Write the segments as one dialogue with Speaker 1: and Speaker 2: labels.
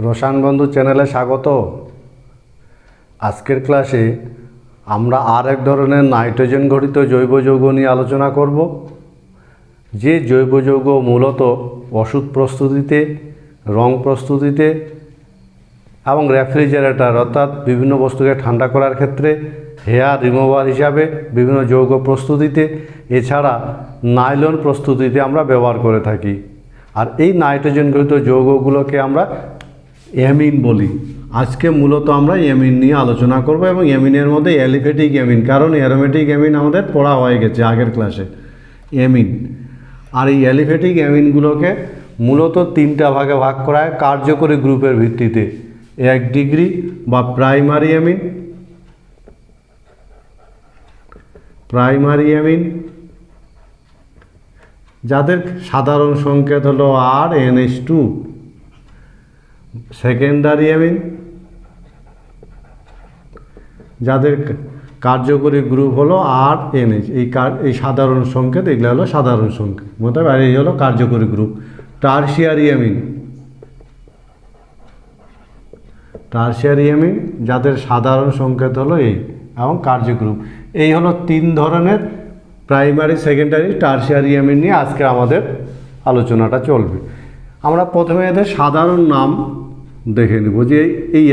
Speaker 1: রসায়ন বন্ধু চ্যানেলে স্বাগত। আজকের ক্লাসে আমরা আর এক ধরনের নাইট্রোজেন ঘটিত জৈব যৌগ নিয়ে আলোচনা করব, যে জৈব যৌগ মূলত ওষুধ প্রস্তুতিতে, রং প্রস্তুতিতে এবং রেফ্রিজারেটর অর্থাৎ বিভিন্ন বস্তুকে ঠান্ডা করার ক্ষেত্রে, হেয়ার রিমুভার হিসাবে বিভিন্ন যৌগ প্রস্তুতিতে, এছাড়া নাইলন প্রস্তুতিতে আমরা ব্যবহার করে থাকি। আর এই নাইট্রোজেন ঘটিত যৌগগুলোকে আমরা অ্যামিন বলি। আজকে মূলত আমরা অ্যামিন নিয়ে আলোচনা করব এবং অ্যামিনের মধ্যে অ্যালিফ্যাটিক অ্যামিন, কারণ অ্যারোমেটিক অ্যামিন আমাদের পড়া হয়ে গেছে আগের ক্লাসে। অ্যামিন আর এই অ্যালিফ্যাটিক অ্যামিনগুলোকে মূলত তিনটা ভাগে ভাগ করা হয় কার্যকরী গ্রুপের ভিত্তিতে। 1 ডিগ্রি বা প্রাইমারি অ্যামিন, যাদের সাধারণ সংকেত হলো RNH2। সেকেন্ডারি অ্যামিন, যাদের কার্যকরী গ্রুপ হলো RNH। এই সাধারণ সংকেত, এগুলো হলো সাধারণ সংকেত মতলব, আর এই হলো কার্যকরী গ্রুপ। টারশিয়ারি অ্যামিন, যাদের সাধারণ সংকেত হলো এই এবং কার্যগ্রুপ। এই হলো তিন ধরনের প্রাইমারি, সেকেন্ডারি, টারশিয়ারি অ্যামিন নিয়ে আজকে আমাদের আলোচনাটা চলবে। আমরা প্রথমে এদের সাধারণ নাম দেখে নেব, যে এই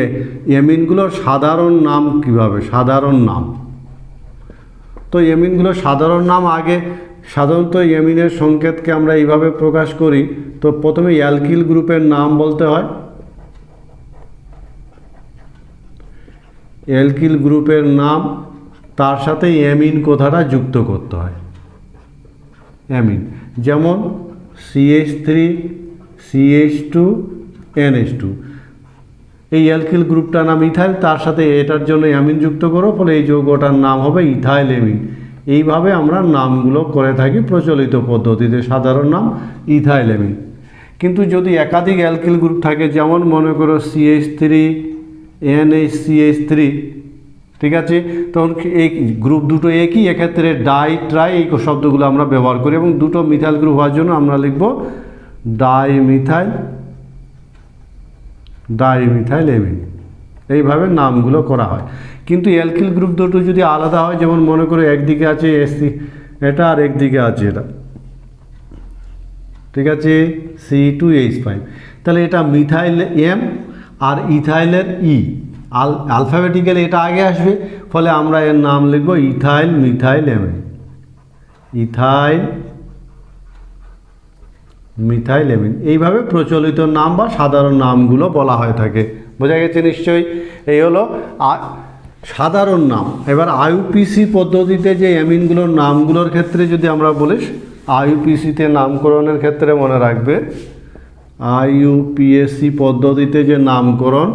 Speaker 1: অ্যামিনগুলোর সাধারণ নাম কিভাবে। সাধারণ নাম, তো অ্যামিনগুলোর সাধারণ নাম আগে সাধারণত অ্যামিনের সংকেতকে আমরা এইভাবে প্রকাশ করি। তো প্রথমে অ্যালকিল গ্রুপের নাম বলতে হয়। অ্যালকিল গ্রুপের নাম, তার সাথে অ্যামিন কথাটা যুক্ত করতে হয়। অ্যামিন যেমন CH3 CH2 NH2, এই অ্যালকিল গ্রুপটার নাম ইথাইল, তার সাথে এটার জন্য অ্যামিন যুক্ত করো, ফলে এই যৌগটার নাম হবে ইথাইল অ্যামিন। এইভাবে আমরা নামগুলো করে থাকি প্রচলিত পদ্ধতিতে। সাধারণ নাম ইথাইল অ্যামিন। কিন্তু যদি একাধিক অ্যালকিল গ্রুপ থাকে, যেমন মনে করো CH3 NHCH3, ঠিক আছে, তখন এই গ্রুপ দুটো একই, এক্ষেত্রে ডাই ট্রাই এই শব্দগুলো আমরা ব্যবহার করি, এবং দুটো মিথাইল গ্রুপ হওয়ার জন্য আমরা লিখব ডাইমিথাইল অ্যামিন। এইভাবে নামগুলো করা হয়। কিন্তু অ্যালকিল গ্রুপ দুটো যদি আলাদা হয়, যেমন মনে করো একদিকে আছে এটা আর একদিকে আছে এটা, ঠিক আছে, C2H5, তাহলে এটা মিথাইল M আর ইথাইলের E, আলফাবেটিক্যালি এটা আগে আসবে, ফলে আমরা এর নাম লিখব ইথাইল মিথাইল অ্যামিন। এইভাবে প্রচলিত নাম বা সাধারণ নামগুলো বলা হয়ে থাকে। বোঝা গেছে নিশ্চয়ই? এই হলো সাধারণ নাম। এবার IUPAC পদ্ধতিতে যে অ্যামিনগুলোর নামগুলোর ক্ষেত্রে যদি আমরা বলি, IUPAC-তে নামকরণের ক্ষেত্রে মনে রাখবে, IUPAC পদ্ধতিতে যে নামকরণ,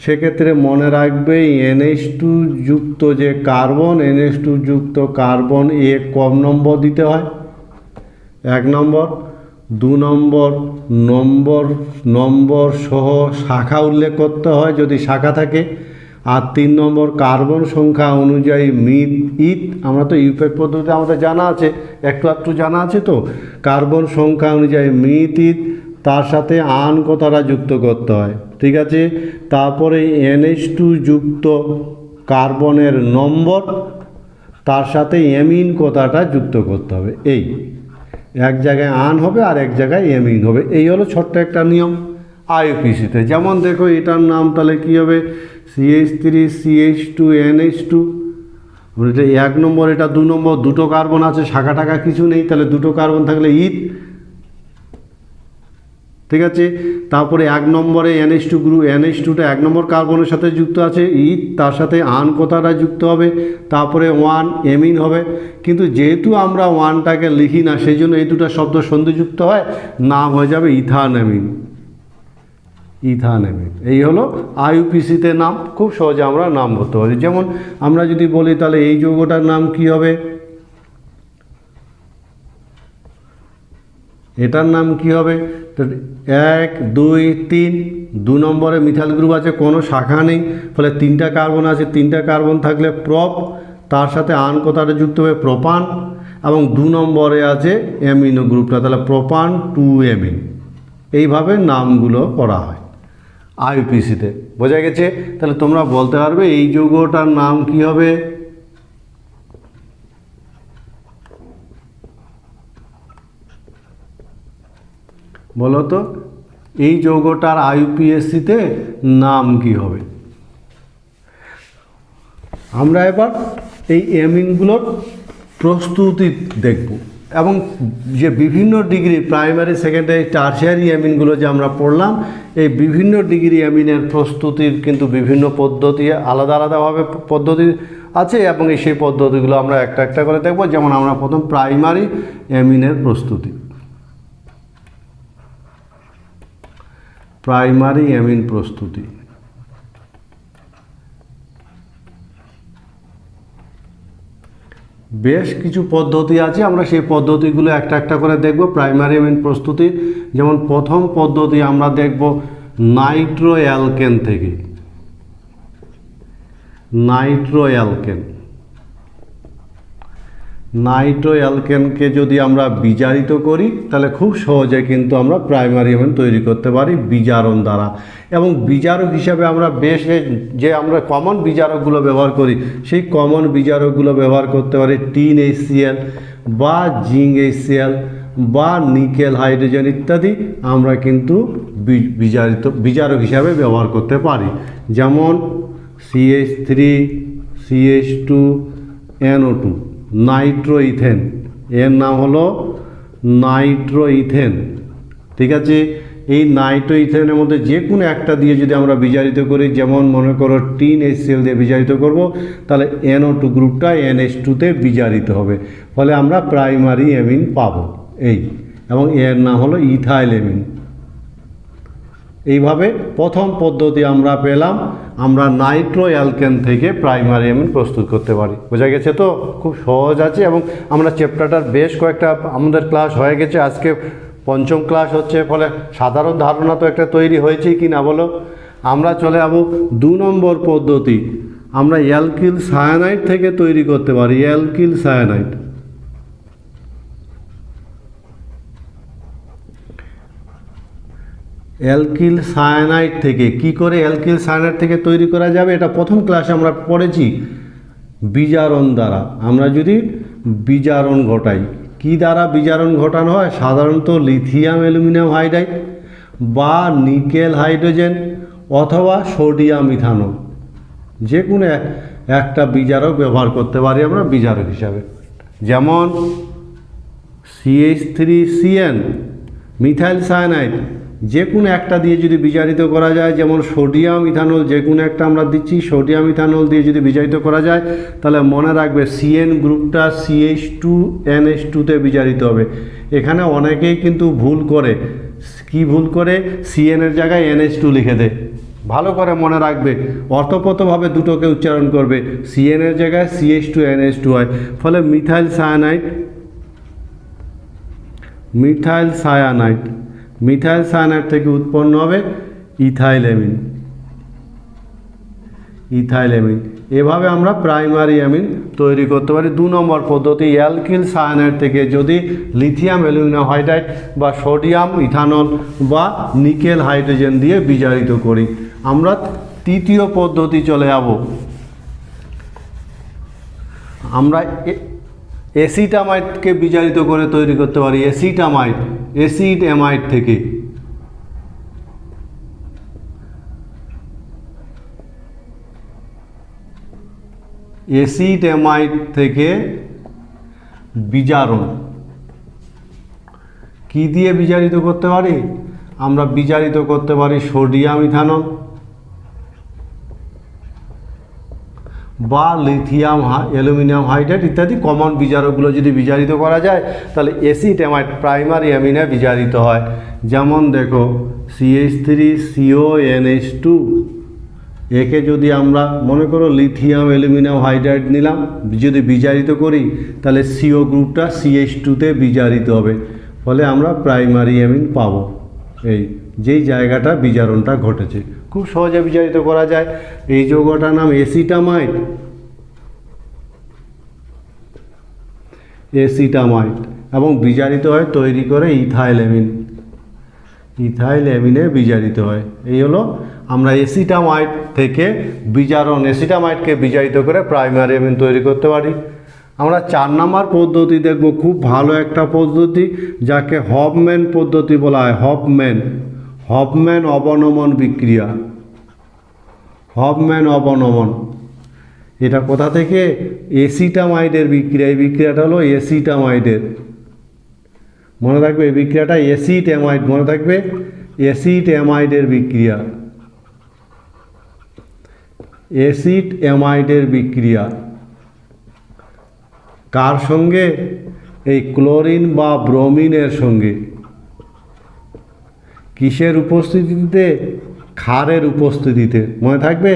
Speaker 1: সেক্ষেত্রে মনে রাখবে NH2 যুক্ত যে কার্বন, NH2 যুক্ত কার্বন কম নম্বর দিতে হয়, 1 নম্বর। 2 নম্বর সহ শাখা উল্লেখ করতে হয় যদি শাখা থাকে। আর 3 নম্বর কার্বন সংখ্যা অনুযায়ী ইথ, আমরা তো ইউপ্যাক পদ্ধতিতে আমাদের জানা আছে, একটু জানা আছে, তো কার্বন সংখ্যা অনুযায়ী ইথ, তার সাথে আন কথাটা যুক্ত করতে হয়, ঠিক আছে। তারপরে NH2 যুক্ত কার্বনের নম্বর, তার সাথে অ্যামিন কথাটা যুক্ত করতে হবে। এই এক জায়গায় আন হবে আর এক জায়গায় অ্যামিন হবে। এই হলো ছোট্ট একটা নিয়ম IUPAC-তে। যেমন দেখো এটার নাম তাহলে কী হবে, CH3 CH2 NH2, এটা 1 নম্বর, এটা 2 নম্বর, দুটো কার্বন আছে, শাখা টাকা কিছু নেই, তাহলে দুটো কার্বন থাকলে ইথ, ঠিক আছে। তারপরে 1 নম্বরে NH2টা 1 নম্বর কার্বনের সাথে যুক্ত আছে, ইথ, তার সাথে আন কথাটা যুক্ত হবে, তারপরে 1 অ্যামিন হবে। কিন্তু যেহেতু আমরা 1টাকে লিখি না, সেই জন্য এই দুটো শব্দ সন্ধিযুক্ত হয়, নাম হয়ে যাবে ইথান অ্যামিন। এই হলো IUPAC-তে নাম। খুব সহজে আমরা নাম করতে পারি। যেমন আমরা যদি বলি, তাহলে এই যৌগটার নাম কি হবে, এটার নাম কি হবে, 1 2 3, 2 নম্বরে মিথাইল গ্রুপ আছে, কোনো শাখা নেই, ফলে 3টা কার্বন আছে, 3টা কার্বন থাকলে প্রপ, তার সাথে আন কথাটা যুক্ত হবে প্রোপান, এবং 2 নম্বরে আছে অ্যামিনো গ্রুপটা, তাহলে প্রোপান 2 অ্যামিন। এইভাবে নামগুলো করা হয়। আইইউপিএসিতে। বোঝা গেছে? তাহলে তোমরা বলতে পারবে এই যৌগটার নাম কি হবে? বলো তো, এই যৌগটার আইইউপিএসিতে নাম কি হবে? আমরা এবার এই অ্যামিনগুলোর প্রস্তুতি দেখব এবং যে বিভিন্ন ডিগ্রি প্রাইমারি, সেকেন্ডারি, টারশিয়ারি অ্যামিনগুলো যে আমরা পড়লাম, এই বিভিন্ন ডিগ্রি অ্যামিনের প্রস্তুতির কিন্তু বিভিন্ন পদ্ধতি, আলাদা আলাদাভাবে পদ্ধতি আছে এবং সেই পদ্ধতিগুলো আমরা একটা একটা করে দেখব। যেমন আমরা প্রথম প্রাইমারি অ্যামিনের প্রস্তুতি, প্রাইমারি অ্যামিন প্রস্তুতি। বেশ কিছু পদ্ধতি আছে, আমরা সেই পদ্ধতিগুলো একটা একটা করে দেখব প্রাইমারি অ্যামিন প্রস্তুতি। যেমন প্রথম পদ্ধতি আমরা দেখব নাইট্রো অ্যালকেন থেকে। নাইট্রো অ্যালকেন, নাইট্রো অ্যালকেনকে যদি আমরা বিজারিত করি তাহলে খুব সহজে কিন্তু আমরা প্রাইমারি অ্যামিন তৈরি করতে পারি বিজারণ দ্বারা। এবং বিজারক হিসাবে আমরা বেশ যে আমরা কমন বিজারকগুলো ব্যবহার করি, সেই কমন বিজারকগুলো ব্যবহার করতে পারি টিন HCl বা জিঙ্ক HCl বা নিকেল হাইড্রোজেন ইত্যাদি আমরা কিন্তু বিজারক হিসাবে ব্যবহার করতে পারি। যেমন CH3, CH2, NO2, Nitro ethane, এর নাম হলো নাইট্রো ইথেন। ঠিক আছে? এই নাইট্রো ইথেনের মধ্যে যে কোনো একটা দিয়ে যদি আমরা বিজারিত করি, যেমন মনে করো টিন HCl দিয়ে বিজারিত করব, তাহলে NO2 গ্রুপটা NH2-তে বিজারিত হবে, ফলে আমরা প্রাইমারি অ্যামিন পাবো এই, এবং এর নাম হলো ইথাইল অ্যামিন। এইভাবে প্রথম পদ্ধতি আমরা পেলাম, আমরা নাইট্রো অ্যালকেন থেকে প্রাইমারি অ্যামিন প্রস্তুত করতে পারি। বোঝা গেছে তো? খুব সহজ আছে এবং আমরা চ্যাপ্টারটার বেশ কয়েকটা আমাদের ক্লাস হয়ে গেছে, আজকে পঞ্চম ক্লাস হচ্ছে, ফলে সাধারণ ধারণা তো একটা তৈরি হয়েছে কি না বলো। আমরা চলে যাব 2 নম্বর পদ্ধতি, আমরা অ্যালকিল সায়ানাইড থেকে তৈরি করতে পারি অ্যালকিল সায়ানাইড। অ্যালকিল সায়ানাইড থেকে কি করে অ্যালকিল সায়ানাইড থেকে তৈরি করা যাবে, এটা প্রথম ক্লাসে আমরা পড়েছি। বিজারণ দ্বারা আমরা যদি বিজারণ ঘটাই, কি দ্বারা বিজারণ ঘটানো হয়? সাধারণত লিথিয়াম অ্যালুমিনিয়াম হাইড্রাইড বা নিকেল হাইড্রোজেন অথবা সোডিয়াম ইথানল, যে কোনো একটা বিজারক ব্যবহার করতে পারি আমরা বিজারক হিসাবে। যেমন CH3CN, মিথাইল সায়ানাইড, যে কোনো একটা দিয়ে যদি বিজারিত করা যায়, যেমন সোডিয়াম ইথানল, যে কোনো একটা আমরা দিচ্ছি, সোডিয়াম ইথানল দিয়ে যদি বিজারিত করা যায়, তাহলে মনে রাখবে CN গ্রুপটা CH2NH2-তে বিজারিত হবে। এখানে অনেকেই কিন্তু ভুল করে, কি ভুল করে? CN এর জায়গায় NH2 লিখে দেয়। ভালো করে মনে রাখবে, অর্থপতভাবে দুটোকে উচ্চারণ করবে, CN এর জায়গায় CH2NH2 হয়, ফলে methyl cyanide, methyl cyanide, methyl cyanide থেকে উৎপন্ন হবে ইথাইল অ্যামিন, ইথাইল অ্যামিন। এভাবে আমরা প্রাইমারি অ্যামিন তৈরি করতে পারি। 2 নম্বর পদ্ধতি, অ্যালকিল সায়ানাইড থেকে যদি লিথিয়াম অ্যালুমিনিয়াম হাইড্রাইড বা সোডিয়াম ইথানল বা নিকেল হাইড্রোজেন দিয়ে বিজারিত করি। আমরা তৃতীয় পদ্ধতি চলে যাব, আমরা অ্যাসিটামাইডকে বিজারিত করে তৈরি করতে পারি অ্যাসিটামাইড, অ্যাসিড অ্যামাইড থেকে। অ্যাসিড অ্যামাইড থেকে বিজারণ কি দিয়ে বিজারিত করতে পারি? আমরা বিজারিত করতে পারি সোডিয়াম ইথানল বা লিথিয়াম অ্যালুমিনিয়াম হাইড্রাইড ইত্যাদি কমন বিজারকগুলো যদি বিজারিত করা যায়, তাহলে অ্যাসিড অ্যামাইড প্রাইমারি অ্যামিনে বিজারিত হয়। যেমন দেখো CH3CONH2, একে যদি আমরা মনে করো লিথিয়াম অ্যালুমিনিয়াম হাইড্রাইড নিলাম, যদি বিজারিত করি, তাহলে CO গ্রুপটা CH2-তে বিজারিত হবে, ফলে আমরা প্রাইমারি অ্যামিন পাবো, এই যেই জায়গাটা বিজারণটা ঘটেছে। খুব সহজে বিজারিত করা যায়। এই যৌগটার নাম অ্যাসিটামাইড, অ্যাসিটামাইড, এবং বিজারিত হয় তৈরি করে ইথাইল অ্যামিন, ইথাইল অ্যামিনে বিজারিত হয়। এই হলো আমরা এসিটামাইড থেকে বিজারণ এসিটামাইডকে বিজারিত করে প্রাইমারি অ্যামিন তৈরি করতে পারি। আমরা 4 নম্বর পদ্ধতি দেখব, খুব ভালো একটা পদ্ধতি যাকে হফম্যান পদ্ধতি বলা হয়। হফম্যান অবনমন বিক্রিয়া। হফম্যান অবনমন, এটা কোথা থেকে? এসিটামাইডের বিক্রিয়া। এই বিক্রিয়াটা হলো এসিটামাইডের, মনে রাখবে এই বিক্রিয়াটা অ্যাসিড অ্যামাইড, মনে থাকবে অ্যাসিড অ্যামাইডের বিক্রিয়া। অ্যাসিড অ্যামাইডের বিক্রিয়া কার সঙ্গে? এই ক্লোরিন বা ব্রোমিনের সঙ্গে। কিসের উপস্থিতিতে? ক্ষারের উপস্থিতিতে, মনে থাকবে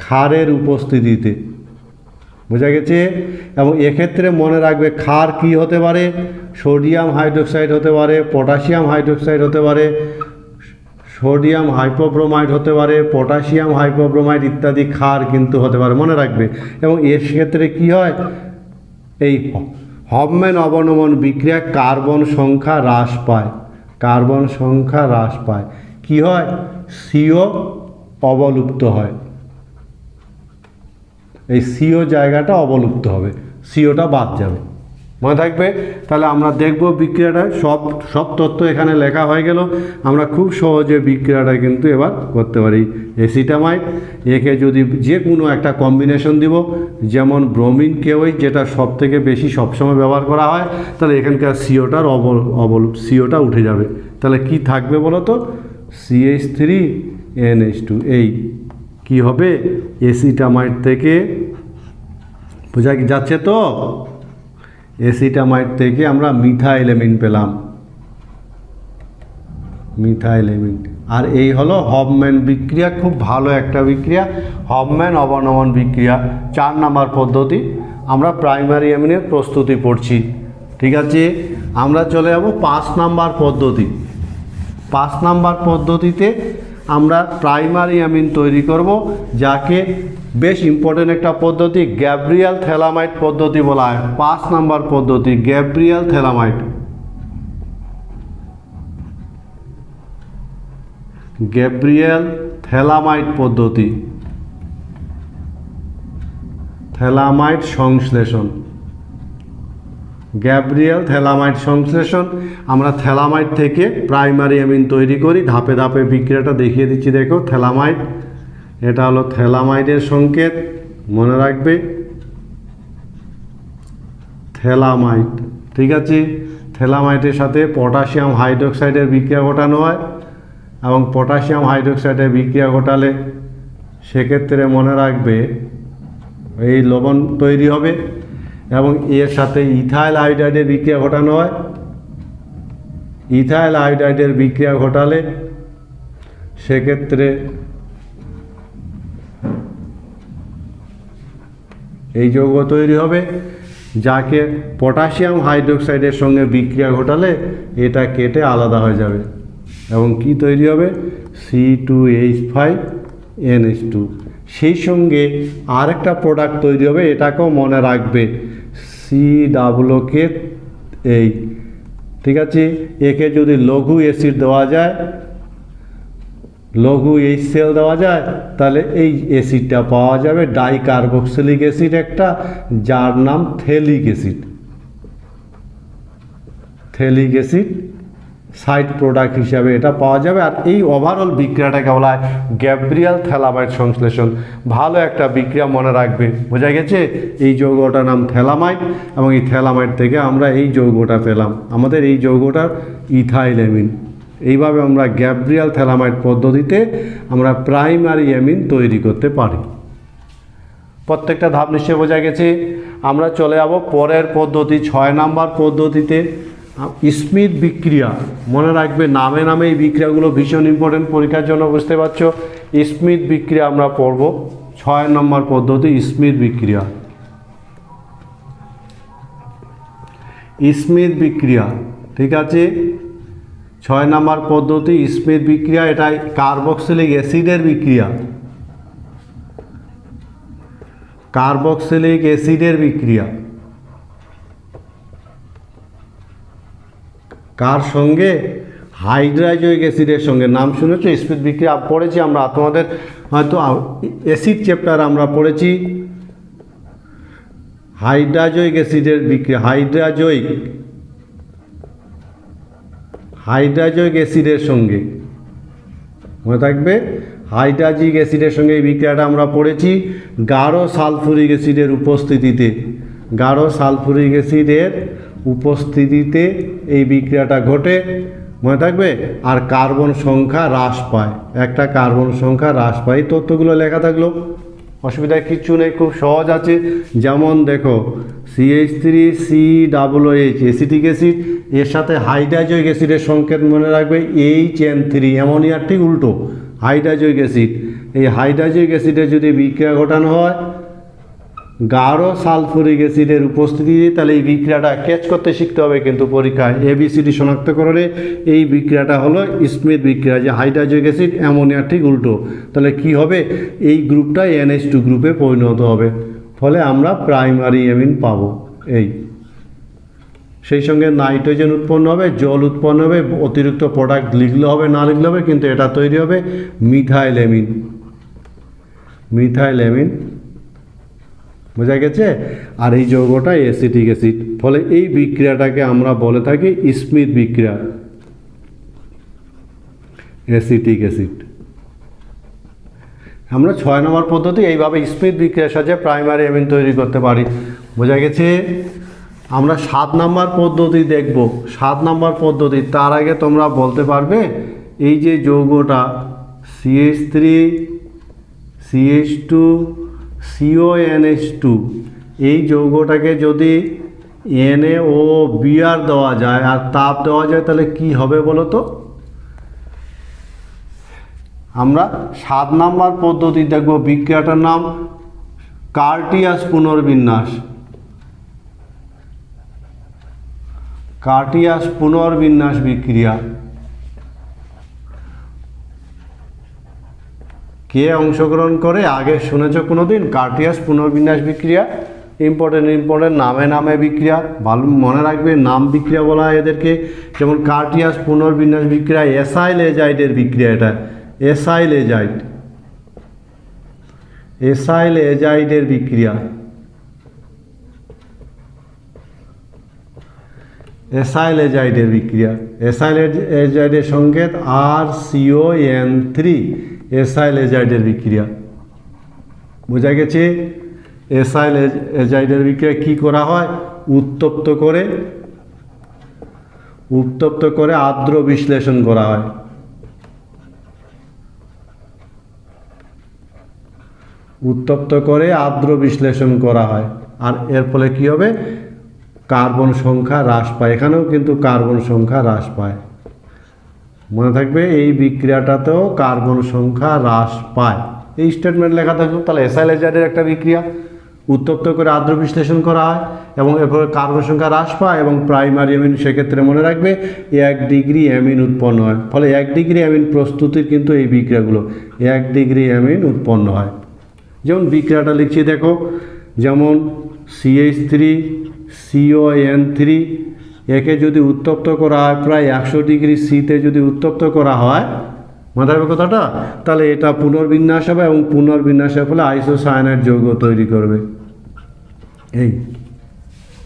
Speaker 1: ক্ষারের উপস্থিতিতে। বোঝা গেছে? এবং এক্ষেত্রে মনে রাখবে ক্ষার কি হতে পারে? সোডিয়াম হাইড্রোক্সাইড হতে পারে, পটাশিয়াম হাইড্রোক্সাইড হতে পারে, সোডিয়াম হাইপোব্রোমাইড হতে পারে, পটাশিয়াম হাইপোব্রোমাইড ইত্যাদি ক্ষার কিন্তু হতে পারে, মনে রাখবে। এবং এর ক্ষেত্রে কি হয়? এই হফম্যান অবনমন বিক্রিয়া কার্বন সংখ্যা হ্রাস পায়। কার্বন সংখ্যা হ্রাস পায়। কি হয়? সিও অবলুপ্ত হয়। এই সিও জায়গাটা অবলুপ্ত হবে, সিওটা বাদ যাবে, মনে থাকবে। তাহলে আমরা দেখব বিক্রিয়াটা, সব তথ্য এখানে লেখা হয়ে গেল। আমরা খুব সহজে বিক্রিয়াটা কিন্তু এবার করতে পারি। এসিটামাইড, একে যদি যে কোনো একটা কম্বিনেশন দিব, যেমন ব্রোমিন কেওই, যেটা সব থেকে বেশি সবসময় ব্যবহার করা হয়, তাহলে এখানকার সিওটার সিওটা উঠে যাবে। তাহলে কি থাকবে বলো তো? CH3NH2। এই কি হবে? এসিটামাইড থেকে, বোঝা যাচ্ছে তো? এসিটামাইড থেকে আমরা মিথাইল অ্যামিন পেলাম, মিথাইল অ্যামিন। আর এই হলো হফম্যান বিক্রিয়া, খুব ভালো একটা বিক্রিয়া, হফম্যান অবনমন বিক্রিয়া। 4 নম্বর পদ্ধতি। আমরা প্রাইমারি অ্যামিনের প্রস্তুতি পড়ছি, ঠিক আছে? আমরা চলে যাব 5 নম্বর পদ্ধতি। 5 নম্বর পদ্ধতিতে আমরা প্রাইমারি অ্যামিন তৈরি করব, যাকে বেশ ইম্পর্টেন্ট একটা পদ্ধতি, গ্যাব্রিয়েল থ্যালামাইড পদ্ধতি বলা হয়। 5 নম্বর পদ্ধতি গ্যাব্রিয়েল থ্যালামাইড। গ্যাব্রিয়েল থ্যালামাইড পদ্ধতি, থ্যালামাইড সংশ্লেষণ। গ্যাব্রিয়েল থ্যালামাইড সংশ্লেষণ। আমরা থ্যালামাইড থেকে প্রাইমারি অ্যামিন তৈরি করি। ধাপে ধাপে বিক্রিয়াটা দেখিয়ে দিচ্ছি, দেখো। থ্যালামাইড, এটা হলো থ্যালামাইডের সংকেত, মনে রাখবে থ্যালামাইড, ঠিক আছে? থ্যালামাইডের সাথে পটাশিয়াম হাইড্রোক্সাইডের বিক্রিয়া ঘটানো হয়, এবং পটাশিয়াম হাইড্রোক্সাইডের বিক্রিয়া ঘটালে সেক্ষেত্রে মনে রাখবে এই লবণ তৈরি হবে, এবং এর সাথে ইথাইল আয়োডাইডের বিক্রিয়া ঘটানো হয়। ইথাইল আয়োডাইডের বিক্রিয়া ঘটালে সেক্ষেত্রে এই যৌগ তৈরি হবে, যাকে পটাশিয়াম হাইড্রোক্সাইডের সঙ্গে বিক্রিয়া ঘটালে এটা কেটে আলাদা হয়ে যাবে, এবং কি তৈরি হবে? C2H5NH2। সেই সঙ্গে আরেকটা প্রোডাক্ট তৈরি হবে, এটাকেও মনে রাখবে, COOH। ঠিক আছে? একে যদি লঘু অ্যাসিড দেওয়া যায়, লঘু HCl দেওয়া যায়, তাহলে এই অ্যাসিডটা পাওয়া যাবে, ডাইকার্বক্সিলিক অ্যাসিড একটা, যার নাম থেলিক অ্যাসিড। থেলিক অ্যাসিড সাইড প্রোডাক্ট হিসাবে এটা পাওয়া যাবে। আর এই ওভারঅল বিক্রিয়াটাকে বলা হয় গ্যাব্রিয়েল থ্যালামাইড সংশ্লেষণ। ভালো একটা বিক্রিয়া, মনে রাখবে, বোঝা গেছে? এই যৌগটার নাম থ্যালামাইড, এবং এই থ্যালামাইড থেকে আমরা এই যৌগটা পেলাম। আমাদের এই যৌগটার ইথাইল অ্যামিন। এইভাবে আমরা গ্যাব্রিয়েল থ্যালামাইড পদ্ধতিতে আমরা প্রাইমারি অ্যামিন তৈরি করতে পারি। প্রত্যেকটা ধাপ নিশ্চয়ই বোঝা গেছে। আমরা চলে যাব পরের পদ্ধতি, 6 নম্বর পদ্ধতিতে স্মিথ বিক্রিয়া। মনে রাখবে, নামে নামে এই বিক্রিয়াগুলো ভীষণ ইম্পর্টেন্ট, পরীক্ষার জন্য, বুঝতে পারছো? স্মিথ বিক্রিয়া আমরা পড়ব। 6 নম্বর পদ্ধতি স্মিথ বিক্রিয়া। স্মিথ বিক্রিয়া, ঠিক আছে? 6 নম্বর পদ্ধতি স্মিথ বিক্রিয়া। এটা কার্বক্সিলিক অ্যাসিডের বিক্রিয়া। কার্বক্সিলিক অ্যাসিডের বিক্রিয়া কার সঙ্গে? হাইড্রাজয়িক অ্যাসিডের সঙ্গে, নাম শুনেছো, স্পিড বিক্রিয়া পড়েছি আমরা, তোমাদের হয়তো অ্যাসিড চ্যাপ্টার আমরা পড়েছি। হাইড্রাজয়িক অ্যাসিডের বিক্রিয়া, হাইড্রাজয়িক অ্যাসিডের সঙ্গে, মনে থাকবে, হাইড্রাজিক অ্যাসিডের সঙ্গে এই বিক্রিয়াটা আমরা পড়েছি গাঢ় সালফুরিক অ্যাসিডের উপস্থিতিতে। গাঢ় সালফুরিক অ্যাসিডের উপস্থিতিতে এই বিক্রিয়াটা ঘটে, মনে থাকবে। আর কার্বন সংখ্যা হ্রাস পায়, একটা কার্বন সংখ্যা হ্রাস পায়। এই তথ্যগুলো লেখা থাকলো, অসুবিধা কিচ্ছু নেই, খুব সহজ আছে। যেমন দেখো CH3COOH অ্যাসিটিক অ্যাসিড, এর সাথে হাইড্রাজয়িক অ্যাসিডের সংকেত মনে রাখবে HN3, অ্যামোনিয়ার ঠিক উল্টো হাইড্রাজয়িক অ্যাসিড। এই হাইড্রাজয়িক অ্যাসিডের যদি বিক্রিয়া ঘটানো হয় গাঢ় সালফুরিক অ্যাসিডের উপস্থিতিতে, তাহলে এই বিক্রিয়াটা ক্যাচ করতে শিখতে হবে কিন্তু পরীক্ষায়। ABCD শনাক্তকরণে এই বিক্রিয়াটা হলো স্মিথ বিক্রিয়া, যে হাইড্রাজয়িক অ্যাসিড অ্যামোনিয়ার ঠিক উল্টো। তাহলে কি হবে, এই গ্রুপটা NH2 গ্রুপে পরিণত হবে, ফলে আমরা প্রাইমারি অ্যামিন পাবো। এই সেই সঙ্গে নাইট্রোজেন উৎপন্ন হবে, জল উৎপন্ন হবে, অতিরিক্ত প্রোডাক্ট লিখলে হবে না লিখলে হবে, কিন্তু এটা তৈরি হবে মিথাইল অ্যামিন। মিথাইল অ্যামিন, বোঝা গেছে। আর এই যৌগটা অ্যাসিটিক অ্যাসিড, ফলে এই বিক্রিয়াটাকে আমরা বলে থাকি স্মিথ বিক্রিয়া, অ্যাসিটিক অ্যাসিড। আমরা 6 নম্বর পদ্ধতি এইভাবে স্মিথ বিক্রিয়ার সাহায্যে প্রাইমারি অ্যামিন তৈরি করতে পারি, বোঝা গেছে। আমরা 7 নম্বর পদ্ধতি দেখব। 7 নম্বর পদ্ধতি, তার আগে তোমরা বলতে পারবে এই যে যৌগটা CH3 CH2 CONH2, এই যৌগটাকে যদি NaOBr দেওয়া যায় আর তাপ দেওয়া যায়, তাহলে কি হবে বলো তো। আমরা 7 নম্বর পদ্ধতি দেখব, বিক্রিয়াটার নাম কার্টিয়াস পুনর্বিন্যাস। কার্টিয়াস পুনর্বিন্যাস বিক্রিয়া। কে অংশগ্রহণ করে আগে শুনেছ কোনোদিন? কার্টিয়াস পুনর্বিন্যাস বিক্রিয়া, ইম্পর্টেন্ট নামে নামে বিক্রিয়া, ভালো মনে রাখবে, নাম বিক্রিয়া বলা হয় এদেরকে। যেমন কার্টিয়াস পুনর্বিন্যাস বিক্রিয়া এসাইল এজাইডের বিক্রিয়া, এটা এসাইল এজাইডের বিক্রিয়া, এসাইল এজাইডের বিক্রিয়া। এসাইল এজাইডের সংকেত RCON3, এসাইল এজাইডের বিক্রিয়া, বোঝা গেছে। এসাইল এজাইডের বিক্রিয়া কি করা হয়, উত্তপ্ত করে আর্দ্র বিশ্লেষণ করা হয়। উত্তপ্ত করে আর্দ্র বিশ্লেষণ করা হয়, আর এর ফলে কি হবে, কার্বন সংখ্যা হ্রাস পায়। এখানেও কিন্তু কার্বন সংখ্যা হ্রাস পায়, মনে থাকবে। এই বিক্রিয়াটাতেও কার্বন সংখ্যা হ্রাস পায়। এই স্টেটমেন্ট লেখা থাকবে। তাহলে এসাইল এজাইডের একটা বিক্রিয়া, উত্তপ্ত করে আর্দ্র বিশ্লেষণ করা হয় এবং এর ফলে কার্বন সংখ্যা হ্রাস পায় এবং প্রাইমারি অ্যামিন, সেক্ষেত্রে মনে রাখবে 1 ডিগ্রি অ্যামিন উৎপন্ন হয়। ফলে 1 ডিগ্রি অ্যামিন প্রস্তুতির কিন্তু এই বিক্রিয়াগুলো 1 ডিগ্রি অ্যামিন উৎপন্ন হয়। যেমন বিক্রিয়াটা লিখছি দেখো, যেমন CH3 CON3, একে যদি উত্তপ্ত করা হয় প্রায় 100 ডিগ্রি সিতে যদি উত্তপ্ত করা হয়, মাথায় রাখবে কথাটা, তাহলে এটা পুনর্বিন্যাস হবে এবং পুনর্বিন্যাসের ফলে আইসোসায়ানাইড যৌগ তৈরি করবে। এই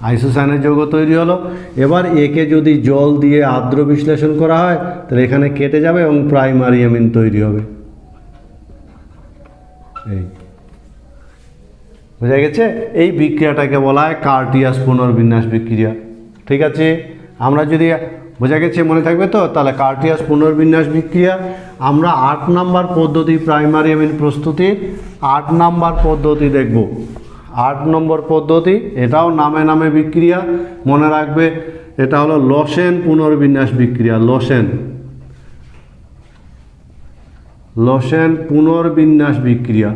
Speaker 1: আইসোসায়ানাইড যৌগ তৈরি হলো। এবার একে যদি জল দিয়ে আর্দ্র বিশ্লেষণ করা হয়, তাহলে এখানে কেটে যাবে এবং প্রাইমারি অ্যামিন তৈরি হবে। এই বোঝা গেছে। এই বিক্রিয়াটাকে বলা হয় কার্টিয়াস পুনর্বিন্যাস বিক্রিয়া, ঠিক আছে। আমরা যদি বোঝা গেছে, মনে থাকবে তো। তাহলে কার্টিয়াস পুনর্বিন্যাস বিক্রিয়া। আমরা 8 নম্বর পদ্ধতি, প্রাইমারি অ্যামিন প্রস্তুতির 8 নম্বর পদ্ধতি দেখব। 8 নম্বর পদ্ধতি, এটাও নামে নামে বিক্রিয়া, মনে রাখবে। এটা হলো লসেন পুনর্বিন্যাস বিক্রিয়া। লসেন পুনর্বিন্যাস বিক্রিয়া।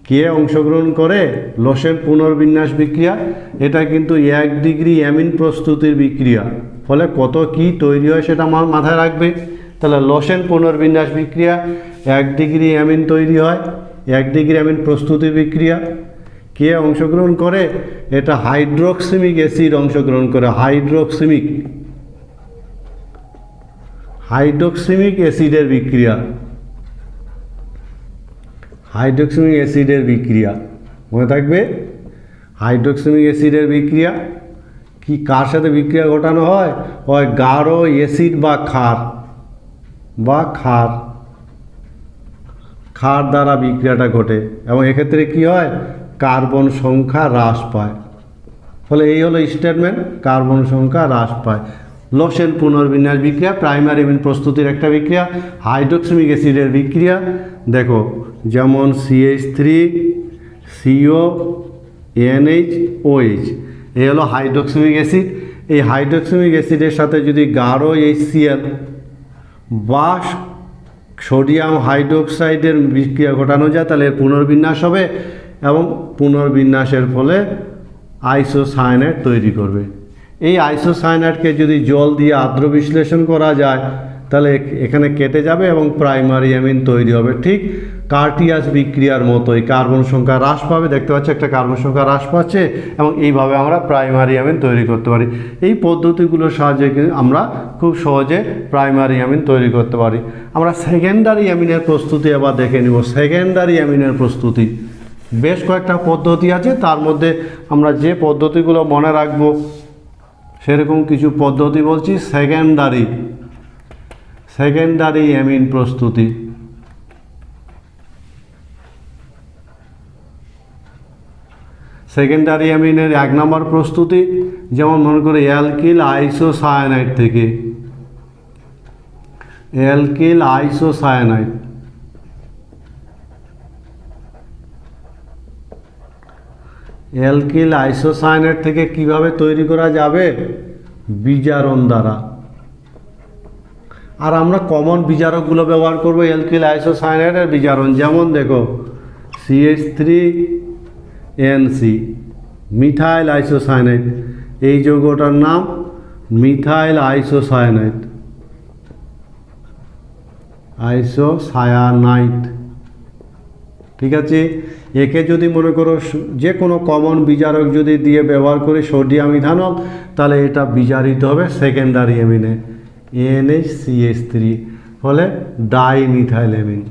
Speaker 1: কে অংশগ্রহণ করে লসেন পুনর্বিন্যাস বিক্রিয়া? এটা কিন্তু 1 ডিগ্রি অ্যামিন প্রস্তুতির বিক্রিয়া, ফলে কত কি তৈরি হয় সেটা আমার মাথায় রাখবে। তাহলে লসেন পুনর্বিন্যাস বিক্রিয়া 1 ডিগ্রি অ্যামিন তৈরি হয়, 1 ডিগ্রি অ্যামিন প্রস্তুতির বিক্রিয়া। কে অংশগ্রহণ করে? এটা হাইড্রোক্সিমিক অ্যাসিড অংশগ্রহণ করে। হাইড্রোক্সিমিক অ্যাসিডের বিক্রিয়া, হাইড্রোক্সিমিক অ্যাসিডের বিক্রিয়া মনে থাকবে। হাইড্রোক্সিমিক অ্যাসিডের বিক্রিয়া কি কার সাথে বিক্রিয়া ঘটানো হয়? হয় গাঢ় অ্যাসিড বা ক্ষার দ্বারা বিক্রিয়াটা ঘটে এবং এক্ষেত্রে কি হয়? কার্বন সংখ্যা হ্রাস পায়। ফলে এই হলো স্টেটমেন্ট, কার্বন সংখ্যা হ্রাস পায়। লোসেন পুনর্বিন্যাস বিক্রিয়া প্রাইমারি অ্যামিন প্রস্তুতির একটা বিক্রিয়া। হাইড্রোক্সিমিক অ্যাসিডের বিক্রিয়া দেখো, যেমন CH3CO NH OH, এই হলো হাইড্রোক্সিমিক অ্যাসিড। এই হাইড্রোক্সিমিক অ্যাসিডের সাথে যদি গাঢ় HCl বা সোডিয়াম হাইড্রোক্সাইডের বিক্রিয়া ঘটানো যায় তাহলে এর পুনর্বিন্যাস হবে এবং পুনর্বিন্যাসের ফলে আইসোসায়ানাইড তৈরি করবে। এই আইসোসায়ানাইডকে যদি জল দিয়ে আর্দ্র বিশ্লেষণ করা যায় তাহলে এখানে কেটে যাবে এবং প্রাইমারি অ্যামিন তৈরি হবে। ঠিক কার্টিয়াস বিক্রিয়ার মতোই কার্বন সংখ্যা হ্রাস পাবে। দেখতে পাচ্ছি একটা কার্বন সংখ্যা হ্রাস পাচ্ছে এবং এইভাবে আমরা প্রাইমারি অ্যামিন তৈরি করতে পারি। এই পদ্ধতিগুলোর সাহায্যে আমরা খুব সহজে প্রাইমারি অ্যামিন তৈরি করতে পারি। আমরা সেকেন্ডারি অ্যামিনের প্রস্তুতি এবার দেখে নিব। সেকেন্ডারি অ্যামিনের প্রস্তুতি বেশ কয়েকটা পদ্ধতি আছে, তার মধ্যে আমরা যে পদ্ধতিগুলো মনে রাখবো সেরকম কিছু পদ্ধতি বলছি। সেকেন্ডারি অ্যামিন প্রস্তুতি। সেকেন্ডারি অ্যামিনের 1 নম্বর প্রস্তুতি, যেমন মনে করে অ্যালকিল আইসোসায়ানাইড থেকে। অ্যালকিল আইসোসায়ানাইড অ্যালকিল আইসোসায়ানাইড থেকে কিভাবে তৈরি করা যাবে? বিজারণ দ্বারা। আর আমরা কমন বিজারকগুলো ব্যবহার করব অ্যালকিল আইসোসায়ানাইডের বিজারণ। যেমন দেখো CH3NC মিথাইল আইসোসায়ানাইড, এই যৌগটার নাম মিথাইল আইসোসায়ানাইড। ঠিক আছে, একে যদি মনে করো যে কোনো কমন বিজারক যদি দিয়ে ব্যবহার করে সোডিয়াম ইথানল, তাহলে এটা বিজারিত হবে সেকেন্ডারি অ্যামিনে NHCH3, ফলে ডাইমিথাইল অ্যামিন।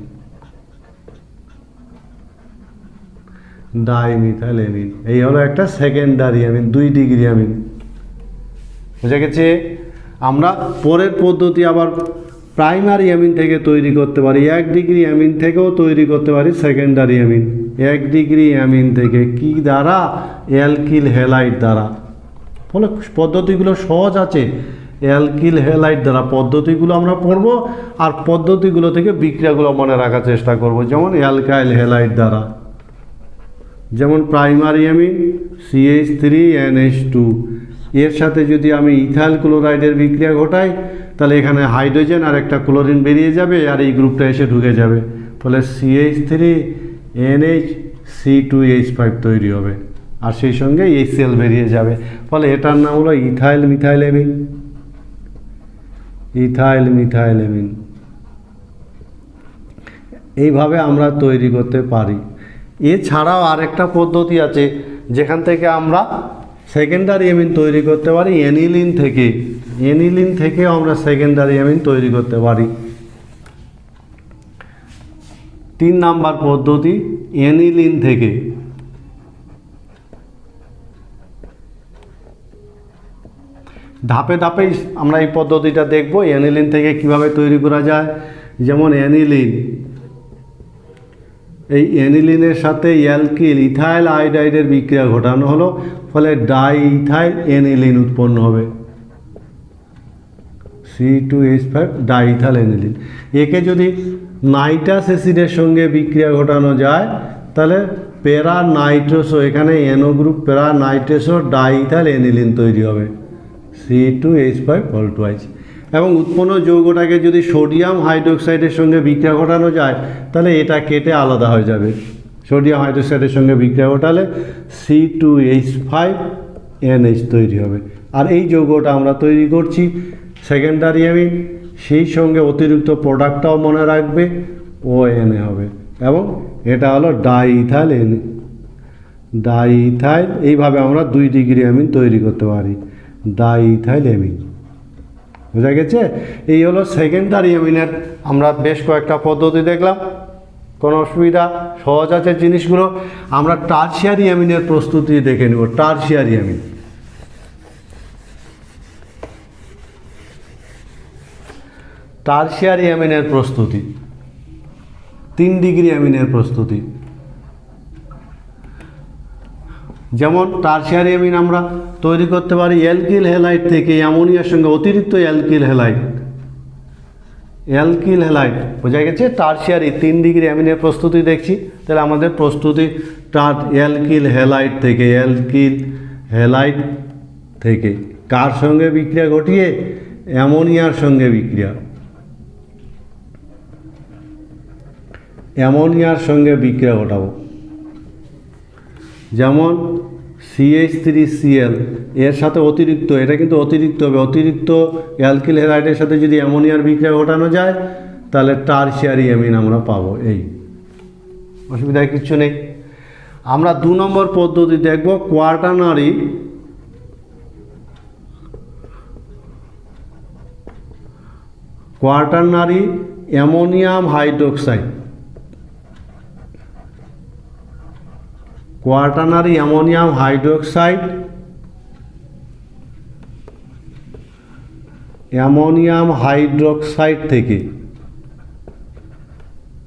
Speaker 1: এই হলো একটা সেকেন্ডারি অ্যামিন, 2 ডিগ্রি অ্যামিন। বুঝা গেছে? আমরা পরের পদ্ধতি আবার প্রাইমারি অ্যামিন থেকে তৈরি করতে পারি। 1 ডিগ্রি অ্যামিন থেকেও তৈরি করতে পারি সেকেন্ডারি অ্যামিন। 1 ডিগ্রি অ্যামিন থেকে কি দ্বারা? অ্যালকিল হ্যালাইড দ্বারা। ফলে পদ্ধতিগুলো সহজ আছে। অ্যালকিল হ্যালাইড দ্বারা পদ্ধতিগুলো আমরা পড়ব আর পদ্ধতিগুলো থেকে বিক্রিয়াগুলো মনে রাখার চেষ্টা করব। যেমন অ্যালকাইল হ্যালাইড দ্বারা, যেমন প্রাইমারি অ্যামিন CH3NH2, এর সাথে যদি আমি ইথাইল ক্লোরাইডের বিক্রিয়া ঘটাই তাহলে এখানে হাইড্রোজেন আর একটা ক্লোরিন বেরিয়ে যাবে আর এই গ্রুপটা এসে ঢুকে যাবে, ফলে CH3NHC2H5 তৈরি হবে আর সেই সঙ্গে HCl বেরিয়ে যাবে। ফলে এটার নাম হলো ইথাইল মিথাইল অ্যামিন। এইভাবে আমরা তৈরি করতে পারি। এছাড়াও আরেকটা পদ্ধতি আছে যেখান থেকে আমরা সেকেন্ডারি অ্যামিন তৈরি করতে পারি অ্যানিলিন থেকে। অ্যানিলিন থেকেও আমরা সেকেন্ডারি অ্যামিন তৈরি করতে পারি। 3 নাম্বার পদ্ধতি অ্যানিলিন থেকে। ধাপে ধাপে আমরা এই পদ্ধতিটা দেখব অ্যানিলিন থেকে কিভাবে তৈরি করা যায়। যেমন অ্যানিলিন, এই অ্যানিলিনের সাথে অ্যালকিল ইথাইল আয়োডাইডের বিক্রিয়া ঘটানো হলো, ফলে ডাইইথাইল অ্যানিলিন উৎপন্ন হবে, C2H5 ডাইইথাইল অ্যানিলিন। একে যদি নাইট্রাস অ্যাসিডের সঙ্গে বিক্রিয়া ঘটানো যায় তাহলে প্যারা নাইট্রোসো, এখানে NO গ্রুপ প্যারা নাইট্রোসো ডাইইথাইল অ্যানিলিন তৈরি হবে, C2H5O2H। এবং উৎপন্ন যৌগটাকে যদি সোডিয়াম হাইড্রোক্সাইডের সঙ্গে বিক্রিয়া ঘটানো যায় তাহলে এটা কেটে আলাদা হয়ে যাবে। সোডিয়াম হাইড্রোক্সাইডের সঙ্গে বিক্রিয়া ঘটালে C2H5NH তৈরি হবে। আর এই যৌগটা আমরা তৈরি করছি সেকেন্ডারি অ্যামিন, সেই সঙ্গে অতিরিক্ত প্রোডাক্টটাও মনে রাখবে, ONA হবে এবং এটা হলো ডাইইথাইল ডাইইথাইল, এইভাবে আমরা 2 ডিগ্রি অ্যামিন তৈরি করতে পারি, ডাইইথাইল অ্যামিন। বোঝা গেছে? এই হলো সেকেন্ডারি অ্যামিনের আমরা বেশ কয়েকটা পদ্ধতি দেখলাম। কোনো অসুবিধা? সহজ আছে জিনিসগুলো। আমরা টারশিয়ারি অ্যামিনের প্রস্তুতি দেখে নেব। টারশিয়ারি অ্যামিন, টারশিয়ারি অ্যামিনের প্রস্তুতি, 3 ডিগ্রি অ্যামিনের প্রস্তুতি। যেমন টারশিয়ারি অ্যামিন আমরা তৈরি করতে পারি অ্যালকিল হ্যালাইড থেকে অ্যামোনিয়ার সঙ্গে অতিরিক্ত অ্যালকিল হ্যালাইড, অ্যালকিল হ্যালাইড। বোঝা গেছে? টারশিয়ারি 3 ডিগ্রি অ্যামিনের প্রস্তুতি দেখছি। তাহলে আমাদের প্রস্তুতি অ্যালকিল হ্যালাইড থেকে, অ্যালকিল হ্যালাইড থেকে কার সঙ্গে বিক্রিয়া ঘটিয়ে? অ্যামোনিয়ার সঙ্গে বিক্রিয়া, অ্যামোনিয়ার সঙ্গে বিক্রিয়া ঘটাবো। যেমন CH3Cl এর সাথে অতিরিক্ত, এটা কিন্তু অতিরিক্ত হবে, অতিরিক্ত অ্যালকিল হ্যালাইডের সাথে যদি অ্যামোনিয়ার বিক্রিয়া ঘটানো যায় তাহলে টারশিয়ারি অ্যামিন আমরা পাবো। এই অসুবিধা কিচ্ছু নেই। আমরা 2 নম্বর পদ্ধতি দেখব, quaternary, quaternary ammonium hydroxide, quaternary ammonium hydroxide, ammonium hydroxide থেকে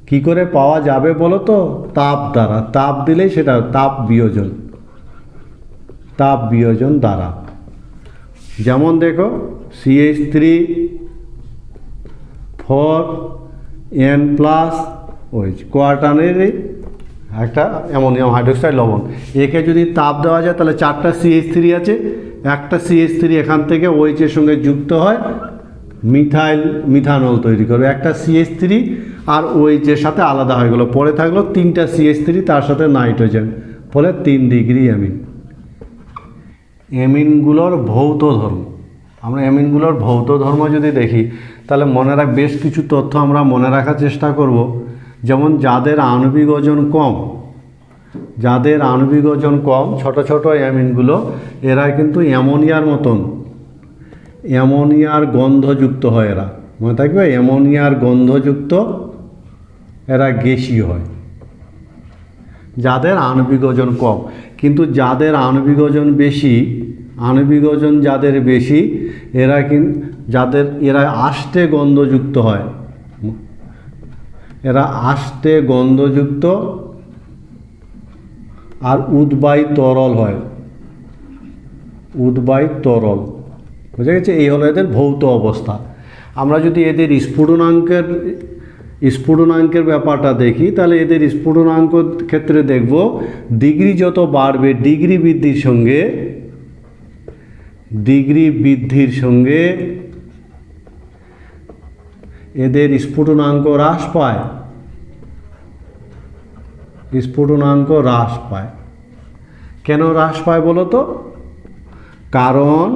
Speaker 1: কি করে পাওয়া যাবে বলো তো? তাপ দ্বারা, তাপ দিলেই সেটা তাপ বিয়োজন, তাপ বিয়োজন দ্বারা। যেমন দেখো CH3 4N+ ওই কোয়াটারনারি একটা অ্যামোনিয়াম হাইড্রোক্সাইড লবণ, একে যদি তাপ দেওয়া যায় তাহলে 4টা CH3 আছে, একটা CH3 এখান থেকে OH এর সঙ্গে যুক্ত হয় মিথানল তৈরি করবে, একটা CH3 আর OH এর সাথে আলাদা হয়ে গেল, পরে থাকলো 3টা CH3 তার সাথে নাইট্রোজেন, ফলে 3 ডিগ্রি অ্যামিন। অ্যামিনগুলোর ভৌত ধর্ম, আমরা অ্যামিনগুলোর ভৌত ধর্ম যদি দেখি তাহলে বেশ কিছু তথ্য আমরা মনে রাখার চেষ্টা করব। যেমন যাদের আণবিক ওজন কম, যাদের আণবিক ওজন কম, ছোট ছোট অ্যামিনগুলো, এরা কিন্তু অ্যামোনিয়ার মতন, অ্যামোনিয়ার গন্ধযুক্ত হয়। এরা মনে থাকবে, অ্যামোনিয়ার গন্ধযুক্ত, এরা গ্যাসীয় হয় যাদের আণবিক ওজন কম। কিন্তু যাদের আণবিক ওজন বেশি, আণবিক ওজন যাদের বেশি, এরা আষ্টে গন্ধযুক্ত হয়, এরা আষ্টে গন্ধযুক্ত আর উদ্বায়ী তরল হয়, উদ্বায়ী তরল। বুঝা গেছে? এই হলো এদের ভৌত অবস্থা। আমরা যদি এদের স্ফুটনাঙ্কের ব্যাপারটা দেখি তাহলে এদের স্ফুটনাঙ্ক ক্ষেত্রে দেখব ডিগ্রি যত বাড়বে, ডিগ্রি বৃদ্ধির সঙ্গে এদের স্ফুটনাঙ্ক হ্রাস পায়, স্ফুটনাঙ্ক হ্রাস পায়। কেন হ্রাস পায় বলো তো? কারণ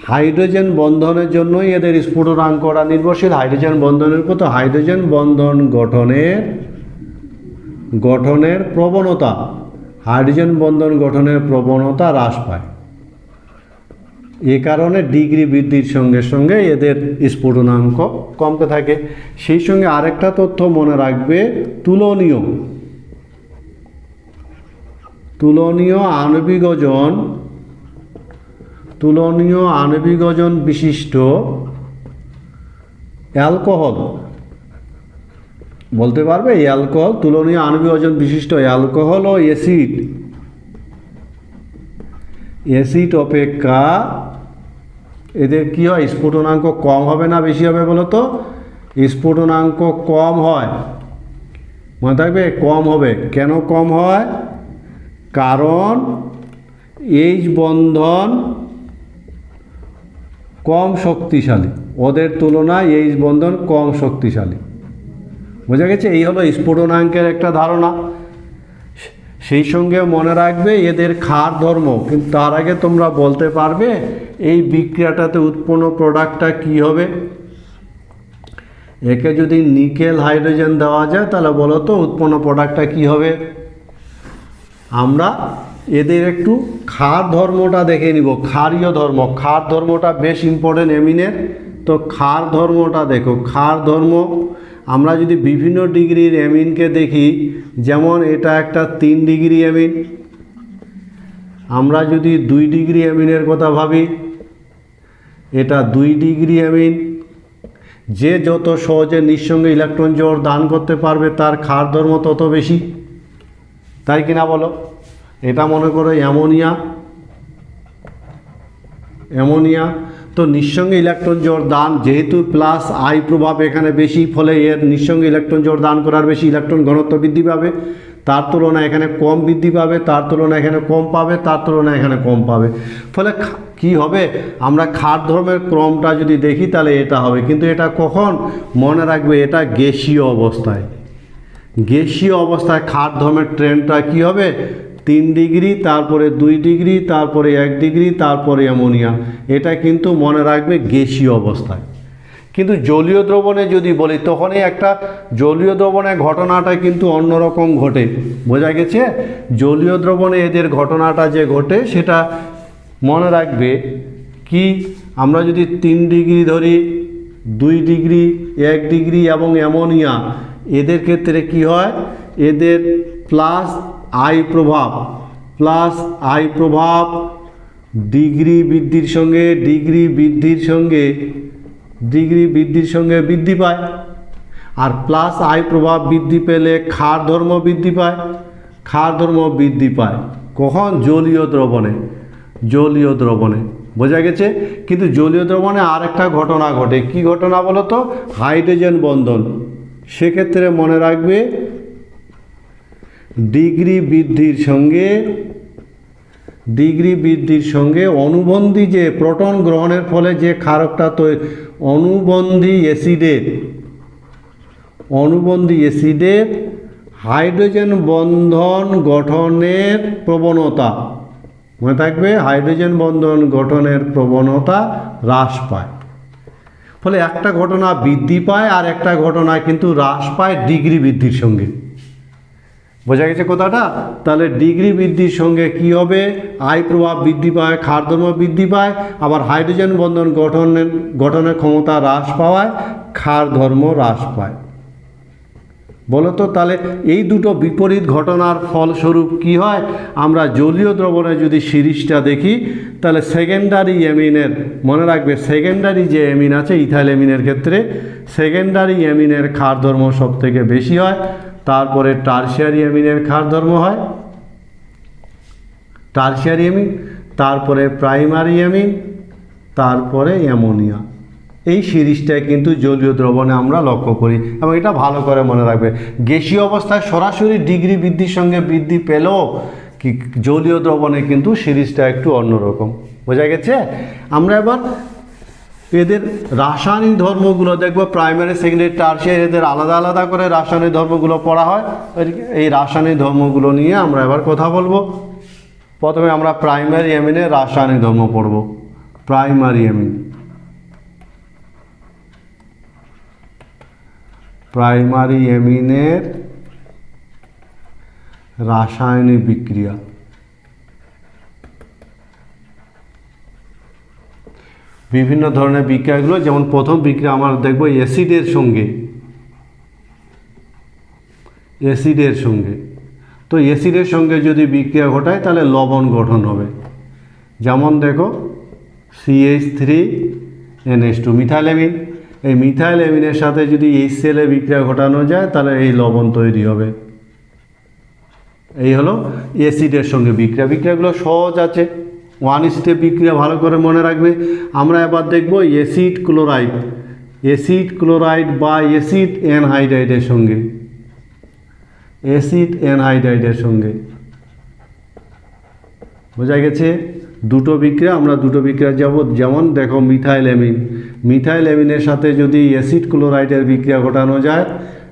Speaker 1: হাইড্রোজেন বন্ধনের জন্যই এদের স্ফুটনাঙ্কটা নির্ভরশীল, হাইড্রোজেন বন্ধনের উপর। তো হাইড্রোজেন বন্ধন গঠনের প্রবণতা, হাইড্রোজেন বন্ধন গঠনের প্রবণতা হ্রাস পায়। এ কারণে ডিগ্রি বৃদ্ধির সঙ্গে সঙ্গে এদের স্ফুটনাঙ্ক কমতে থাকে। সেই সঙ্গে আরেকটা তথ্য মনে রাখবে, তুলনীয় আণবিক ওজন বিশিষ্ট অ্যালকোহল, বলতে পারবে অ্যালকোহল, তুলনীয় আণবিক ওজন বিশিষ্ট অ্যালকোহল ও অ্যাসিড অপেক্ষা এদের কি হয়? স্ফুটনাঙ্ক কম হবে না বেশি হবে বলো তো? স্ফুটনাঙ্ক কম হয়, মনে থাকবে, কম হবে। কেন কম হয়? কারণ H বন্ধন কম শক্তিশালী, ওদের তুলনায় H বন্ধন কম শক্তিশালী। বোঝা গেছে? এই হলো স্ফুটনাঙ্কের একটা ধারণা। সেই সঙ্গে মনে রাখবে এদের ক্ষার ধর্ম। কিন্তু তার আগে তোমরা বলতে পারবে এই বিক্রিয়াটাতে উৎপন্ন প্রোডাক্টটা কি হবে? একে যদি নিকেল হাইড্রোজেন দেওয়া যায় তাহলে বলো তো উৎপন্ন প্রোডাক্টটা কি হবে? আমরা এদের একটু ক্ষার ধর্মটা দেখে নিব। ক্ষারীয় ধর্ম, ক্ষার ধর্মটা বেশ ইম্পর্টেন্ট অ্যামিনের। তো ক্ষার ধর্মটা দেখো, ক্ষার ধর্ম আমরা যদি বিভিন্ন ডিগ্রির অ্যামিনকে দেখি, যেমন এটা একটা 3 ডিগ্রি অ্যামিন। আমরা যদি 2 ডিগ্রি অ্যামিনের কথা ভাবি, এটা 2 ডিগ্রি অ্যামিন। যে যত সহজে নিঃসঙ্গে ইলেকট্রন জোড় দান করতে পারবে তার ক্ষার ধর্ম তত বেশি, তাই কিনা বলো? এটা মনে করো অ্যামোনিয়া। অ্যামোনিয়া তো নিঃসঙ্গে ইলেকট্রন জোড় দান, যেহেতু প্লাস আই প্রভাব এখানে বেশি, ফলে এর নিঃসঙ্গে ইলেকট্রন জোড় দান করার বেশি, ইলেকট্রন ঘনত্ব বৃদ্ধি পাবে। তার তুলনায় এখানে কম বৃদ্ধি পাবে, তার তুলনায় এখানে কম পাবে, তার তুলনায় এখানে কম পাবে। ফলে কি হবে, আমরা ক্ষার ধর্মের ক্রমটা যদি দেখি তাহলে এটা হবে। কিন্তু এটা কখন মনে রাখবে, এটা গ্যাসীয় অবস্থায়। গ্যাসীয় অবস্থায় ক্ষার ধর্মের ট্রেন্ডটা কি হবে, 3 ডিগ্রি, তারপরে 2 ডিগ্রি, তারপরে 1 ডিগ্রি, তারপরে অ্যামোনিয়া। এটা কিন্তু মনে রাখবে গ্যাসীয় অবস্থায়। কিন্তু জলীয় দ্রবণে যদি বলি, তখনই একটা জলীয় দ্রবণের ঘটনাটা কিন্তু অন্যরকম ঘটে। বোঝা গেছে? জলীয় দ্রবণে এদের ঘটনাটা যে ঘটে সেটা মনে রাখবে কি, আমরা যদি 3 ডিগ্রি ধরি, 2 ডিগ্রি, 1 ডিগ্রি এবং অ্যামোনিয়া, এদের ক্ষেত্রে কি হয়, এদের প্লাস আই প্রভাব, প্লাস আই প্রভাব ডিগ্রি বৃদ্ধির সঙ্গে বৃদ্ধি পায়। আর প্লাস আই প্রভাব বৃদ্ধি পেলে ক্ষার ধর্ম বৃদ্ধি পায়। ক্ষার ধর্ম বৃদ্ধি পায় কখন, জলীয় দ্রবণে। বোঝা গেছে? কিন্তু জলীয় দ্রবণে আরেকটা ঘটনা ঘটে। কি ঘটনা বলো তো? হাইড্রোজেন বন্ধন। সেক্ষেত্রে মনে রাখবে ডিগ্রি বৃদ্ধির সঙ্গে অনুবন্ধী যে প্রোটন গ্রহণের ফলে যে ক্ষারকটা তৈরি, অনুবন্ধী অ্যাসিডের হাইড্রোজেন বন্ধন গঠনের প্রবণতা, মনে থাকবে, হাইড্রোজেন বন্ধন গঠনের প্রবণতা হ্রাস পায়। ফলে একটা ঘটনা বৃদ্ধি পায় আর একটা ঘটনা কিন্তু হ্রাস পায় ডিগ্রি বৃদ্ধির সঙ্গে। বোঝা গেছে কথাটা? তাহলে ডিগ্রি বৃদ্ধির সঙ্গে কি হবে, আই প্রভাব বৃদ্ধি পায়, ক্ষার ধর্ম বৃদ্ধি পায়, আবার হাইড্রোজেন বন্ধন গঠনের ক্ষমতা হ্রাস পাওয়ায় ক্ষার ধর্ম হ্রাস পায়। বলো তো, তাহলে এই দুটো বিপরীত ঘটনার ফলস্বরূপ কি হয়, আমরা জলীয় দ্রবণে যদি সিরিজটা দেখি, তাহলে সেকেন্ডারি অ্যামিনের, মনে রাখবে সেকেন্ডারি যে অ্যামিন আছে ইথাইল অ্যামিনের ক্ষেত্রে, সেকেন্ডারি অ্যামিনের ক্ষার ধর্ম সব থেকে বেশি হয়। তারপরে টারশিয়ারি অ্যামিনের ক্ষার ধর্ম হয়, টারশিয়ারি অ্যামিন, তারপরে প্রাইমারি অ্যামিন, তারপরে অ্যামোনিয়া। এই সিরিজটায় কিন্তু জলীয় দ্রবণে আমরা লক্ষ্য করি, এবং এটা ভালো করে মনে রাখবে। গ্যাসীয় অবস্থায় সরাসরি ডিগ্রি বৃদ্ধির সঙ্গে বৃদ্ধি পেলেও কি জলীয় দ্রবণে কিন্তু সিরিজটা একটু অন্যরকম। বোঝা গেছে? আমরা এবার এদের রাসায়নিক ধর্মগুলো দেখব। প্রাইমারি, সেকেন্ডারি, টারশিয়ারি, এদের আলাদা আলাদা করে রাসায়নিক ধর্মগুলো পড়া হয়। এই রাসায়নিক ধর্মগুলো নিয়ে আমরা এবার কথা বলবো। প্রথমে আমরা প্রাইমারি অ্যামিনের রাসায়নিক ধর্ম পড়ব। প্রাইমারি অ্যামিনের রাসায়নিক বিক্রিয়া। বিভিন্ন ধরনের বিক্রিয়াগুলো, যেমন প্রথম বিক্রিয়া আমরা দেখব অ্যাসিডের সঙ্গে। তো অ্যাসিডের সঙ্গে যদি বিক্রিয়া ঘটায় তাহলে লবণ গঠন হবে। যেমন দেখো CH3NH2 মিথাইল অ্যামিন। এই মিথাইল অ্যামিনের সাথে যদি HCl এ বিক্রিয়া ঘটানো যায় তাহলে এই লবণ তৈরি হবে। এই হলো অ্যাসিডের সঙ্গে বিক্রিয়াগুলো সহজ আছে, 1 স্টেপ বিক্রিয়া, ভালো করে মনে রাখবে। আমরা এবার দেখব অ্যাসিড ক্লোরাইড বা অ্যাসিড অ্যানহাইড্রাইডের সঙ্গে। বোঝা গেছে? দুটো বিক্রিয়া, আমরা দুটো বিক্রিয়া যাব। যেমন দেখো মিথাইল অ্যামিনের সাথে যদি অ্যাসিড ক্লোরাইডের বিক্রিয়া ঘটানো যায়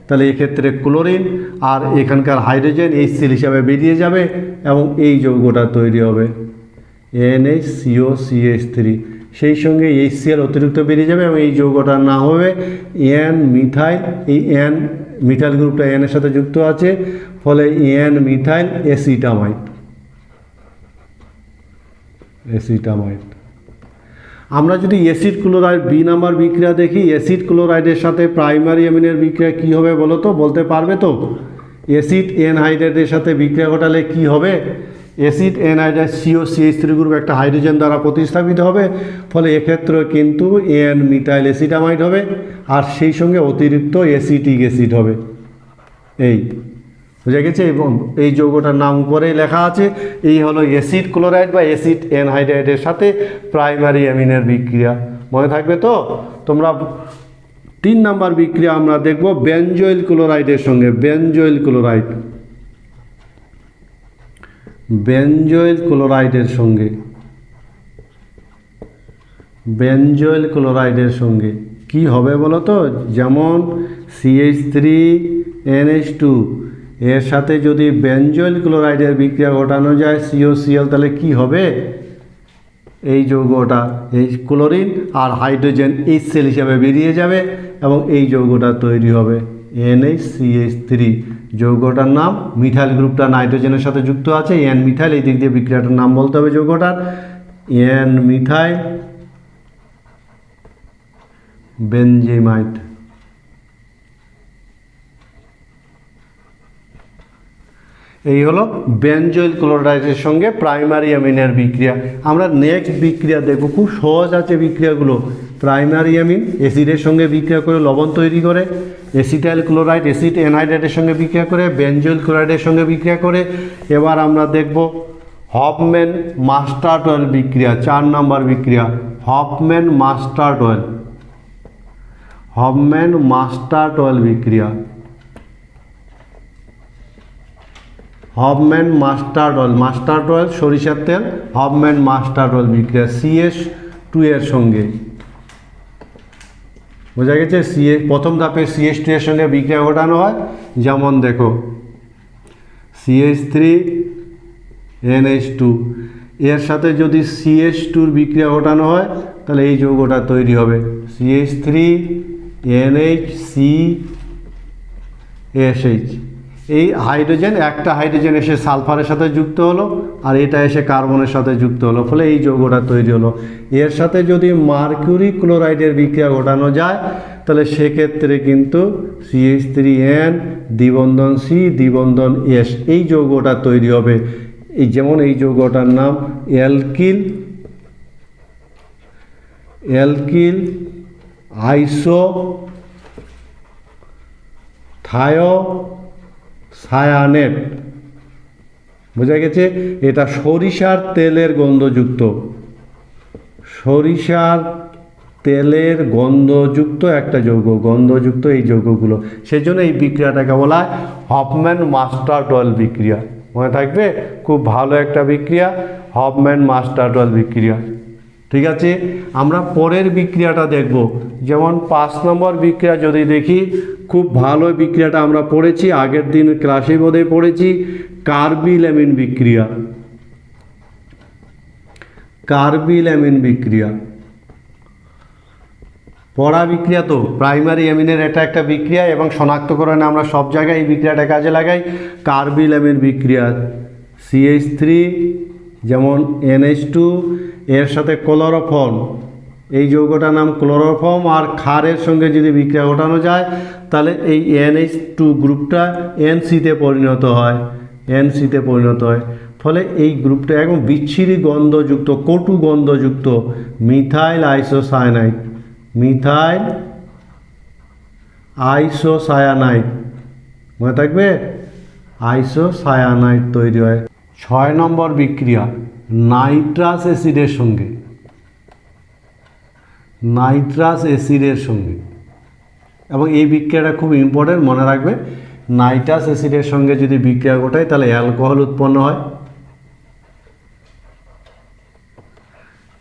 Speaker 1: তাহলে এক্ষেত্রে ক্লোরিন আর এখানকার হাইড্রোজেন HCl হিসাবে বেরিয়ে যাবে এবং এই যৌগটা তৈরি হবে NHCOCH3। সেই সঙ্গে HCl অতিরিক্ত বেরিয়ে যাবে এবং এই যৌগটার নাম হবে N মিথাইল। এই N মিথাইল গ্রুপটা N এর সাথে যুক্ত আছে, ফলে N মিথাইল অ্যাসিটামাইড। অ্যাসিটামাইড। আমরা যদি অ্যাসিড ক্লোরাইড বি নাম্বার বিক্রিয়া দেখি, অ্যাসিড ক্লোরাইডের সাথে প্রাইমারি অ্যামিনের বিক্রিয়া কী হবে বলো তো, বলতে পারবে তো? অ্যাসিড এনহাইড্রেটের সাথে বিক্রিয়া ঘটালে কি হবে? অ্যাসিড এনহাইড্রেট COCH3 গ্রুপ একটা হাইড্রোজেন দ্বারা প্রতিস্থাপিত হবে, ফলে এক্ষেত্রে কিন্তু এন মিথাইল অ্যাসিটামাইড হবে, আর সেই সঙ্গে অতিরিক্ত অ্যাসিটিক অ্যাসিড হবে। এই বুঝা গেছে? এবং এই যৌগটার নাম উপরেই লেখা আছে। এই হলো অ্যাসিড ক্লোরাইড বা অ্যাসিড এনহাইড্রেটের সাথে প্রাইমারি অ্যামিনের বিক্রিয়া। মনে থাকবে তো? তোমরা 3 নাম্বার বিক্রিয়া আমরা দেখব বেনজোইল ক্লোরাইডের সঙ্গে। বেনজোইল ক্লোরাইড, বেনজোইল ক্লোরাইডের সঙ্গে, বেনজোইল ক্লোরাইডের সঙ্গে কি হবে বলো তো? যেমন CH3NH2 এর সাথে যদি বেনজোইল ক্লোরাইডের বিক্রিয়া ঘটানো যায় COCl, তাহলে কি হবে? এই যৌগটা, এই ক্লোরিন আর হাইড্রোজেন HCl হিসাবে বেরিয়ে যাবে এবং এই যৌগটা তৈরি হবে NHCH3। যৌগটার নাম, মিথাইল গ্রুপটা নাইট্রোজেনের সাথে যুক্ত আছে, এন মিথাইল। এই দিক দিয়ে বিক্রিয়াটার নাম বলতে হবে যৌগটার, এন মিথাইল বেনজেমাইড। এই হলো বেনজোইল ক্লোরাইডের সঙ্গে প্রাইমারি অ্যামিনের বিক্রিয়া। আমরা নেক্সট বিক্রিয়া দেখব, খুব সহজ আছে বিক্রিয়াগুলো। প্রাইমারি অ্যামিন অ্যাসিডের সঙ্গে বিক্রিয়া করে লবণ তৈরি করে, অ্যাসিটাইল ক্লোরাইড অ্যাসিড এনহাইড্রেটের সঙ্গে বিক্রিয়া করে, বেনজোইল ক্লোরাইডের সঙ্গে বিক্রিয়া করে। এবার আমরা দেখব হফম্যান মাস্টার্ড অয়েল বিক্রিয়া, 4 নম্বর বিক্রিয়া। Hofmann mustard oil, Hofmann mustard oil বিক্রিয়া, Hofmann mustard oil, mustard oil সরিষার তেল, হফম্যান মাস্টার্ড অয়েল বিক্রিয়া CH2 এর সঙ্গে। বোঝা গেছে? প্রথম ধাপে CH2 এর সঙ্গে বিক্রিয়া ঘটানো হয়। যেমন দেখো CH3NH2 এর সাথে যদি CH2 বিক্রিয়া ঘটানো হয়, তাহলে এই যৌগটা তৈরি হবে CH3NHCSH। এই হাইড্রোজেন, একটা হাইড্রোজেন এসে সালফারের সাথে যুক্ত হলো আর এটা এসে কার্বনের সাথে যুক্ত হলো, ফলে এই যৌগটা তৈরি হলো। এর সাথে যদি মার্কিউরি ক্লোরাইডের বিক্রিয়া ঘটানো যায়, তাহলে সেক্ষেত্রে কিন্তু CH3N দ্বিবন্ধন C দ্বিবন্ধন S, এই যৌগটা তৈরি হবে। এই যেমন এই যৌগটার নাম অ্যালকিল আইসোথায়োসায়ানেট। বোঝা গেছে? এটা সরিষার তেলের গন্ধযুক্ত, সরিষার তেলের গন্ধযুক্ত একটা যৌগ, গন্ধযুক্ত এই যৌগগুলো। সেজন্য এই বিক্রিয়াটাকে বলা হয় হফম্যান মাস্টার্ড অয়েল বিক্রিয়া। মনে থাকবে? খুব ভালো একটা বিক্রিয়া, হফম্যান মাস্টার্ড অয়েল বিক্রিয়া। ঠিক আছে, আমরা পরের বিক্রিয়াটা দেখব। যেমন 5 নম্বর বিক্রিয়া যদি দেখি, খুব ভালো বিক্রিয়াটা আমরা পড়েছি, আগের দিন ক্লাসে বোধহয় পড়েছি, কার্বিল অ্যামিন বিক্রিয়া। কার্বিল অ্যামিন বিক্রিয়া পড়া বিক্রিয়া তো, প্রাইমারি অ্যামিনের এটা একটা বিক্রিয়া এবং শনাক্তকরণে আমরা সব জায়গায় এই বিক্রিয়াটা কাজে লাগাই। কার্বিল অ্যামিন বিক্রিয়া CH3 যেমন NH2 এর সাথে ক্লোরোফর্ম, এই যৌগটার নাম ক্লোরোফর্ম, আর ক্ষারের সঙ্গে যদি বিক্রিয়া ঘটানো যায়, তাহলে এই NH2 গ্রুপটা NC-তে পরিণত হয়, NC-তে পরিণত হয়। ফলে এই গ্রুপটা একদম বিচ্ছিরি গন্ধযুক্ত, কটু গন্ধযুক্ত মিথাইল আইসোসায়ানাইড, মিথাইল আইসোসায়ানাইড। মনে থাকবে? আইসোসায়ানাইড তৈরি হয়। 6 নম্বর বিক্রিয়া নাইট্রাস অ্যাসিডের সঙ্গে, নাইট্রাস অ্যাসিডের সঙ্গে। এবং এই বিক্রিয়াটা খুব ইম্পর্টেন্ট, মনে রাখবে। নাইট্রাস অ্যাসিডের সঙ্গে যদি বিক্রিয়া ঘটায়, তাহলে অ্যালকোহল উৎপন্ন হয়,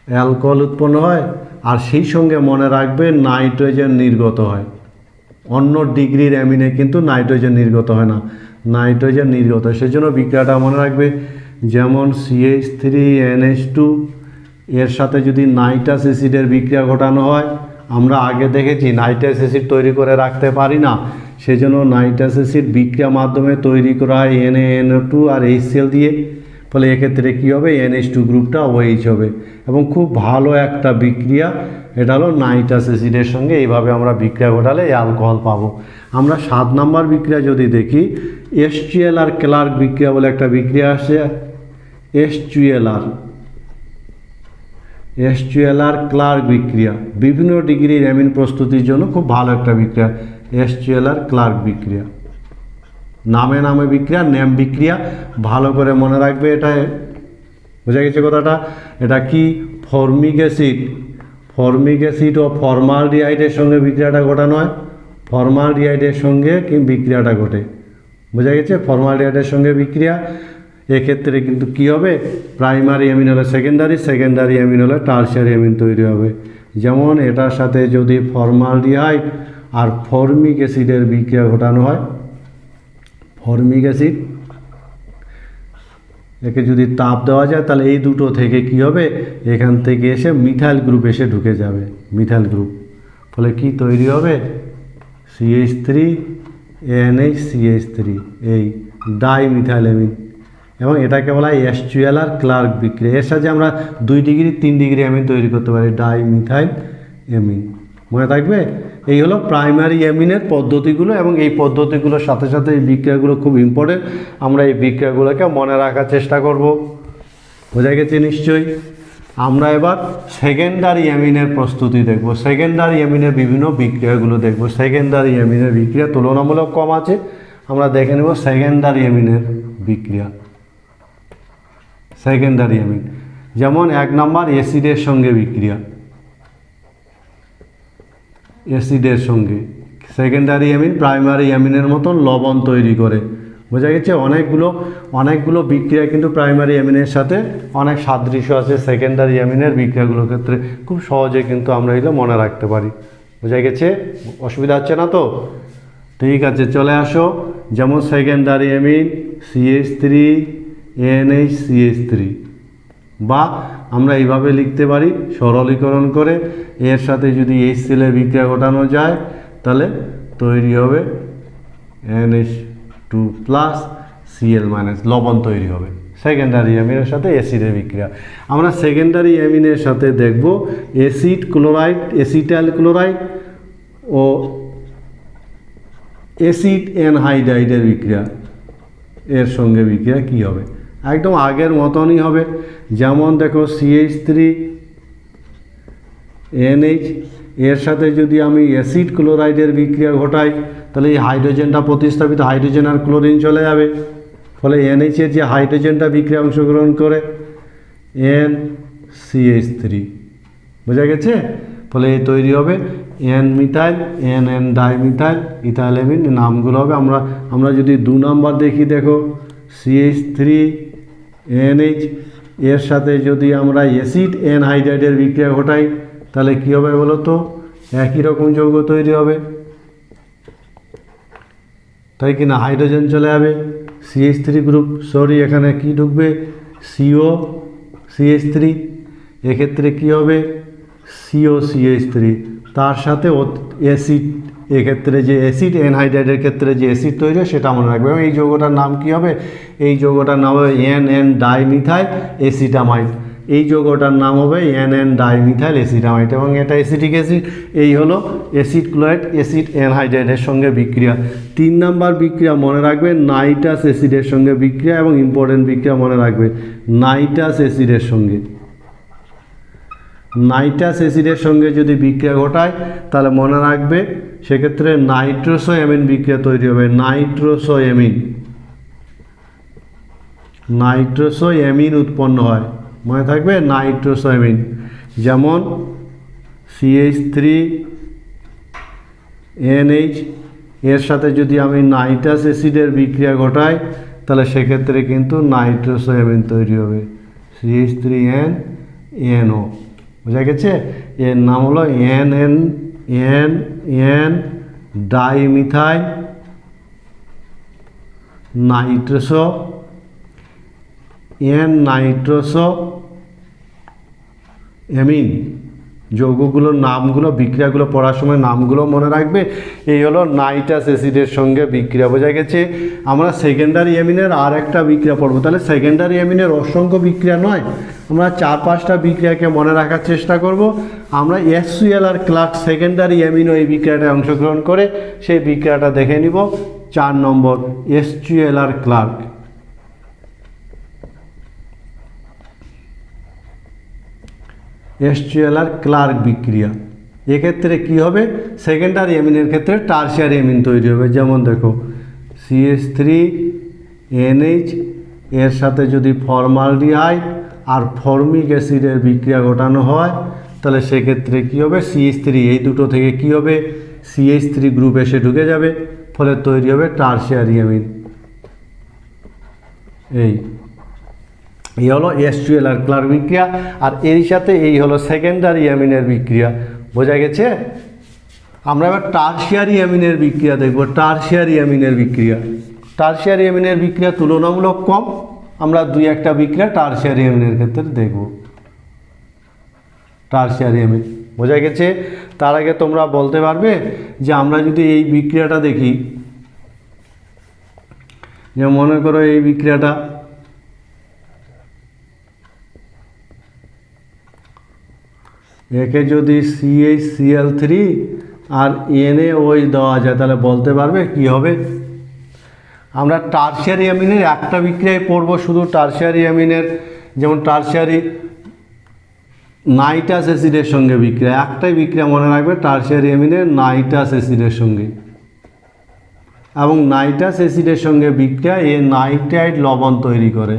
Speaker 1: অ্যালকোহল উৎপন্ন হয়, আর সেই সঙ্গে মনে রাখবে নাইট্রোজেন নির্গত হয়। অন্য ডিগ্রির অ্যামিনে কিন্তু নাইট্রোজেন নির্গত হয় না, নাইট্রোজেন নির্গত হয়। সেজন্য বিক্রিয়াটা মনে রাখবে। যেমন CH3NH2 এর সাথে যদি নাইট্রাস অ্যাসিডের বিক্রিয়া ঘটানো হয়, আমরা আগে দেখেছি নাইট্রাস অ্যাসিড তৈরি করে রাখতে পারি না, সেজন্য নাইট্রাস অ্যাসিড বিক্রিয়া মাধ্যমে তৈরি করা হয় NaNO2 আর HCl দিয়ে। ফলে এক্ষেত্রে কী হবে, NH2 গ্রুপটা OH হবে এবং খুব ভালো একটা বিক্রিয়া। এটা হলো নাইট্রাস অ্যাসিডের সঙ্গে এইভাবে আমরা বিক্রিয়া ঘটালে এই অ্যালকোহল পাবো। আমরা 7 নম্বর বিক্রিয়া যদি দেখি, HCl আর ক্লার্ক বিক্রিয়া বলে একটা বিক্রিয়া আসছে। HCl আর ক্লার্ক বিক্রিয়া বিভিন্ন ডিগ্রির অ্যামিন প্রস্তুতির জন্য খুব ভালো একটা বিক্রিয়া। HCl আর ক্লার্ক বিক্রিয়া নামে বিক্রিয়া, নেম বিক্রিয়া, ভালো করে মনে রাখবে। এটা বোঝা গেছে কথাটা। এটা কি, ফর্মিক অ্যাসিড ও ফর্মালডিহাইডের সঙ্গে বিক্রিয়াটা ঘটানো হয়। ফর্মালডিহাইডের সঙ্গে কি বিক্রিয়াটা ঘটে, বোঝা গেছে। ফর্মালডিহাইডের সঙ্গে বিক্রিয়া, এক্ষেত্রে কিন্তু কি হবে, প্রাইমারি অ্যামিন হলে সেকেন্ডারি অ্যামিন হলে টারশিয়ারি অ্যামিন তৈরি হবে। যেমন এটার সাথে যদি ফর্মালডিহাইড আর ফর্মিক অ্যাসিডের বিক্রিয়া ঘটানো হয়, ফর্মিক অ্যাসিড একে যদি তাপ দেওয়া যায় তাহলে এই দুটো থেকে কি হবে, এখান থেকে এসে মিথাইল গ্রুপ এসে ঢুকে যাবে, মিথাইল গ্রুপ। ফলে কি তৈরি হবে, CH3NH এই ডাইমিথাইল অ্যামিন। এবং এটাকে বলা হয় HCl আর ক্লার্ক বিক্রিয়া। এর সাথে আমরা 2 ডিগ্রি 3 ডিগ্রি অ্যামিন তৈরি করতে পারি, ডাইমিথাইল অ্যামিন। মনে থাকবে, এই হলো প্রাইমারি অ্যামিনের পদ্ধতিগুলো এবং এই পদ্ধতিগুলোর সাথে সাথে এই বিক্রিয়াগুলো খুব ইম্পর্টেন্ট। আমরা এই বিক্রিয়াগুলোকে মনে রাখার চেষ্টা করব। বোঝা গেছে নিশ্চয়ই। আমরা এবার সেকেন্ডারি অ্যামিনের প্রস্তুতি দেখব। সেকেন্ডারি অ্যামিনের বিভিন্ন বিক্রিয়াগুলো দেখব। সেকেন্ডারি অ্যামিনের বিক্রিয়া তুলনামূলক কম আছে, আমরা দেখে নেব সেকেন্ডারি অ্যামিনের বিক্রিয়া। সেকেন্ডারি অ্যামিন যেমন 1 নম্বর অ্যাসিডের সঙ্গে বিক্রিয়া। অ্যাসিডের সঙ্গে সেকেন্ডারি অ্যামিন প্রাইমারি অ্যামিনের মতন লবণ তৈরি করে। বোঝা গেছে, অনেকগুলো বিক্রিয়া কিন্তু প্রাইমারি অ্যামিনের সাথে অনেক সাদৃশ্য আছে। সেকেন্ডারি অ্যামিনের বিক্রিয়াগুলোর ক্ষেত্রে খুব সহজে কিন্তু আমরা এগুলো মনে রাখতে পারি। বোঝা গেছে, অসুবিধা হচ্ছে না তো? ঠিক আছে, চলে আসো। যেমন সেকেন্ডারি অ্যামিন CH3NH বা আমরা এইভাবে লিখতে পারি সরলীকরণ করে, এর সাথে যদি HCl এর বিক্রিয়া ঘটানো যায় তাহলে তৈরি হবে NH2+Cl- লবণ তৈরি হবে। সেকেন্ডারি অ্যামিনের সাথে অ্যাসিডের বিক্রিয়া। আমরা সেকেন্ডারি অ্যামিনের সাথে দেখব অ্যাসিটাইল ক্লোরাইড ও অ্যাসিড অ্যানহাইড্রাইডের বিক্রিয়া। এর সঙ্গে বিক্রিয়া কি হবে, একদম আগের মতনই হবে। যেমন দেখো CH3NH এর সাথে যদি আমি অ্যাসিড ক্লোরাইডের বিক্রিয়া ঘটাই তাহলে এই হাইড্রোজেনটা প্রতিস্থাপিত, হাইড্রোজেন আর ক্লোরিন চলে যাবে। ফলে NH এর যে হাইড্রোজেনটা বিক্রিয়া অংশগ্রহণ করে NCH3, বোঝা গেছে। ফলে তৈরি হবে N methyl, N dimethyl, ethyl amine, নামগুলো হবে। আমরা যদি 2 নম্বর দেখি, দেখো CH3NH এর সাথে যদি আমরা অ্যাসিড অ্যানহাইড্রাইডের বিক্রিয়া ঘটাই তাহলে কী হবে বলো তো, একই রকম যৌগ তৈরি হবে, তাই কি না? হাইড্রোজেন চলে যাবে, CH3 গ্রুপ, এখানে কি ঢুকবে, CH3। এক্ষেত্রে কি হবে, COCH3, তার সাথে অ্যাসিড। এক্ষেত্রে যে অ্যাসিড অ্যানহাইড্রাইডের ক্ষেত্রে যে অ্যাসিড তৈরি হয় সেটা মনে রাখবে। এবং এই যৌগটার নাম কি হবে, এই যৌগটার নাম হবে NN ডাইমিথাইল অ্যাসিটামাইড। এই যৌগটার নাম হবে NN ডাইমিথাইল অ্যাসিটামাইড এবং এটা অ্যাসিটিক অ্যাসিড। এই হলো অ্যাসিড ক্লোরাইড অ্যাসিড অ্যানহাইড্রাইডের সঙ্গে বিক্রিয়া। 3 নম্বর বিক্রিয়া মনে রাখবে নাইট্রাস অ্যাসিডের সঙ্গে বিক্রিয়া এবং ইম্পর্টেন্ট বিক্রিয়া মনে রাখবে নাইট্রাস অ্যাসিডের সঙ্গে। নাইট্রাস অ্যাসিডের সঙ্গে যদি বিক্রিয়া ঘটায় তাহলে মনে রাখবে সেক্ষেত্রে নাইট্রোসো অ্যামিন বিক্রিয়া তৈরি হবে। নাইট্রোসো অ্যামিন উৎপন্ন হয়, মনে থাকবে নাইট্রোসো অ্যামিন। যেমন CH3NH এর সাথে যদি আমি নাইট্রাস অ্যাসিডের বিক্রিয়া ঘটাই তাহলে সেক্ষেত্রে কিন্তু নাইট্রোসো অ্যামিন তৈরি হবে, CH3NO। বোঝা গেছে, এর নাম হলো NN ডাইমিথাইল নাইট্রোসো অ্যামিন। যৌগগুলোর নামগুলো, বিক্রিয়াগুলো পড়ার সময় নামগুলো মনে রাখবে। এই হলো নাইট্রাস অ্যাসিডের সঙ্গে বিক্রিয়া, বোঝা গেছে। আমরা সেকেন্ডারি অ্যামিনের আর একটা বিক্রিয়া পড়বো। তাহলে সেকেন্ডারি অ্যামিনের অসংখ্য বিক্রিয়া নয়, আমরা 4-5টা বিক্রিয়াকে মনে রাখার চেষ্টা করব। আমরা HCl আর ক্লার্ক সেকেন্ডারি অ্যামিনো এই বিক্রিয়াটায় অংশগ্রহণ করে সেই বিক্রিয়াটা দেখে নিব। 4 নম্বর HCl আর ক্লার্ক। HCl আর ক্লার্ক বিক্রিয়া, এক্ষেত্রে কি হবে, সেকেন্ডারি অ্যামিনের ক্ষেত্রে টারশিয়ারি অ্যামিন তৈরি হবে। যেমন দেখো CH3NH এর সাথে যদি ফর্মালডিহাইড আর ফর্মিক অ্যাসিডের বিক্রিয়া ঘটানো হয় তাহলে সেক্ষেত্রে কি হবে, CH3 এই দুটো থেকে কি হবে, CH3 গ্রুপ এসে ঢুকে যাবে, ফলে তৈরি হবে টারশিয়ারি অ্যামিন। এই হলো HCl আর ক্লার্ক বিক্রিয়া, আর এর সাথে এই হলো সেকেন্ডারি অ্যামিনের বিক্রিয়া, বোঝা গেছে। আমরা এবার টারশিয়ারি অ্যামিনের বিক্রিয়া দেখব। টারশিয়ারি অ্যামিনের বিক্রিয়া, টারশিয়ারি অ্যামিনের বিক্রিয়া তুলনামূলক কম, আমরা 2-1টা বিক্রিয়া টারশিয়ারি অ্যামিনের ক্ষেত্রে দেখব। টারশিয়ারি অ্যামিন, বোঝা গেছে। তার আগে তোমরা বলতে পারবে যে আমরা যদি এই বিক্রিয়াটা দেখি, যে মনে করো এই বিক্রিয়াটা একে যদি CHCl3 আর NaOH দেওয়া যায় তাহলে বলতে পারবে কি হবে। আমরা টারশিয়ারি অ্যামিনের একটা বিক্রিয়ায় পড়ব, শুধু টারশিয়ারি অ্যামিনের, যেমন টারশিয়ারি নাইট্রাস অ্যাসিডের সঙ্গে বিক্রিয়া, একটাই বিক্রিয়া মনে রাখবে টারশিয়ারি অ্যামিনের নাইট্রাস অ্যাসিডের সঙ্গে, এবং নাইট্রাস অ্যাসিডের সঙ্গে বিক্রিয়া এ নাইট্রাইট লবণ তৈরি করে,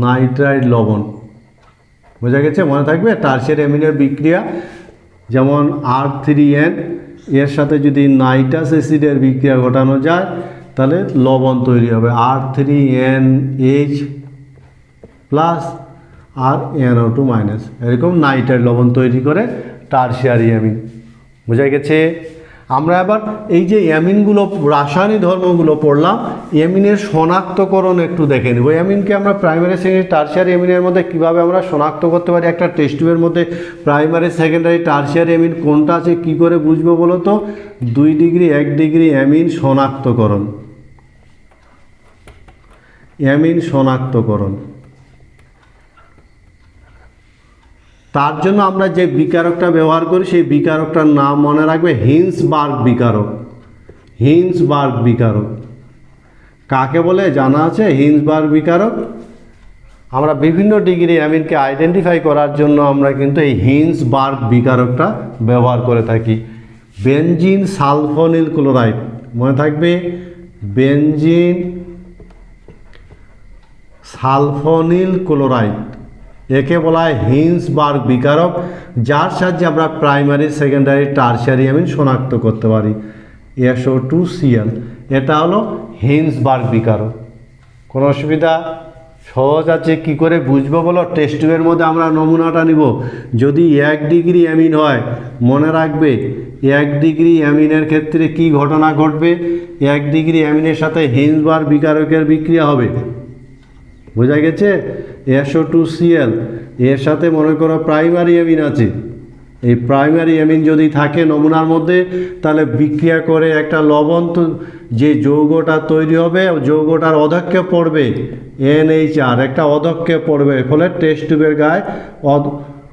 Speaker 1: নাইট্রাইট লবণ, বোঝা গেছে। মনে থাকবে টারশিয়ারি অ্যামিনের বিক্রিয়া যেমন R3N এর সাথে যদি নাইট্রাস অ্যাসিডের বিক্রিয়া ঘটানো যায় তাহলে লবণ তৈরি হবে R3NH প্লাস আর NO2 মাইনাস, এরকম নাইট্রাইট লবণ তৈরি করে টারশিয়ারি অ্যামিন, বোঝা গেছে। আমরা এবার এই যে অ্যামিনগুলো, রাসায়নিক ধর্মগুলো পড়লাম, অ্যামিনের শনাক্তকরণ একটু দেখে নেব। অ্যামিনকে আমরা প্রাইমারি সেকেন্ডারি টারশিয়ারি অ্যামিনের মধ্যে কীভাবে আমরা শনাক্ত করতে পারি, একটা টেস্ট টিউবের মধ্যে প্রাইমারি সেকেন্ডারি টারশিয়ারি অ্যামিন কোনটা আছে কী করে বুঝবো বলো তো। 2 ডিগ্রি 1 ডিগ্রি অ্যামিন শনাক্তকরণ, অ্যামিন শনাক্তকরণ। তার জন্য আমরা যে বিকারকটা ব্যবহার করি সেই বিকারকটার নাম মনে রাখবে হিন্সবার্গ বিকারক। হিন্সবার্গ বিকারক কাকে বলে জানা আছে? হিন্সবার্গ বিকারক। আমরা বিভিন্ন ডিগ্রি অ্যামিনকে আইডেন্টিফাই করার জন্য আমরা কিন্তু এই হিন্সবার্গ বিকারকটা ব্যবহার করে থাকি। বেনজিন সালফোনিল ক্লোরাইড, মনে থাকবে বেনজিন সালফোনিল ক্লোরাইড, একে বলা হয় হিন্সবার্গ বিকারক, যার সাহায্যে আমরা প্রাইমারি সেকেন্ডারি টারশিয়ারি অ্যামিন শনাক্ত করতে পারি। SO2Cl, এটা হলো হিন্সবার্গ বিকারক। কোনো অসুবিধা? সহজ আছে, কি করে বুঝবো বলো। টেস্ট টিউবের মধ্যে আমরা নমুনাটা নিব, যদি 1 ডিগ্রি অ্যামিন হয় মনে রাখবে 1 ডিগ্রি অ্যামিনের ক্ষেত্রে কি ঘটনা ঘটবে, 1 ডিগ্রি অ্যামিনের সাথে হিন্সবার্গ বিকারকের বিক্রিয়া হবে, বোঝা গেছে। SO2Cl এর সাথে মনে করো প্রাইমারি অ্যামিন আছে, এই প্রাইমারি অ্যামিন যদি থাকে নমুনার মধ্যে তাহলে বিক্রিয়া করে একটা লবণ, যে যৌগটা তৈরি হবে যৌগটার অধক্ষেপ পড়বে NHR, একটা অধক্ষেপ পড়বে, ফলে টেস্ট টিউবের গায়ে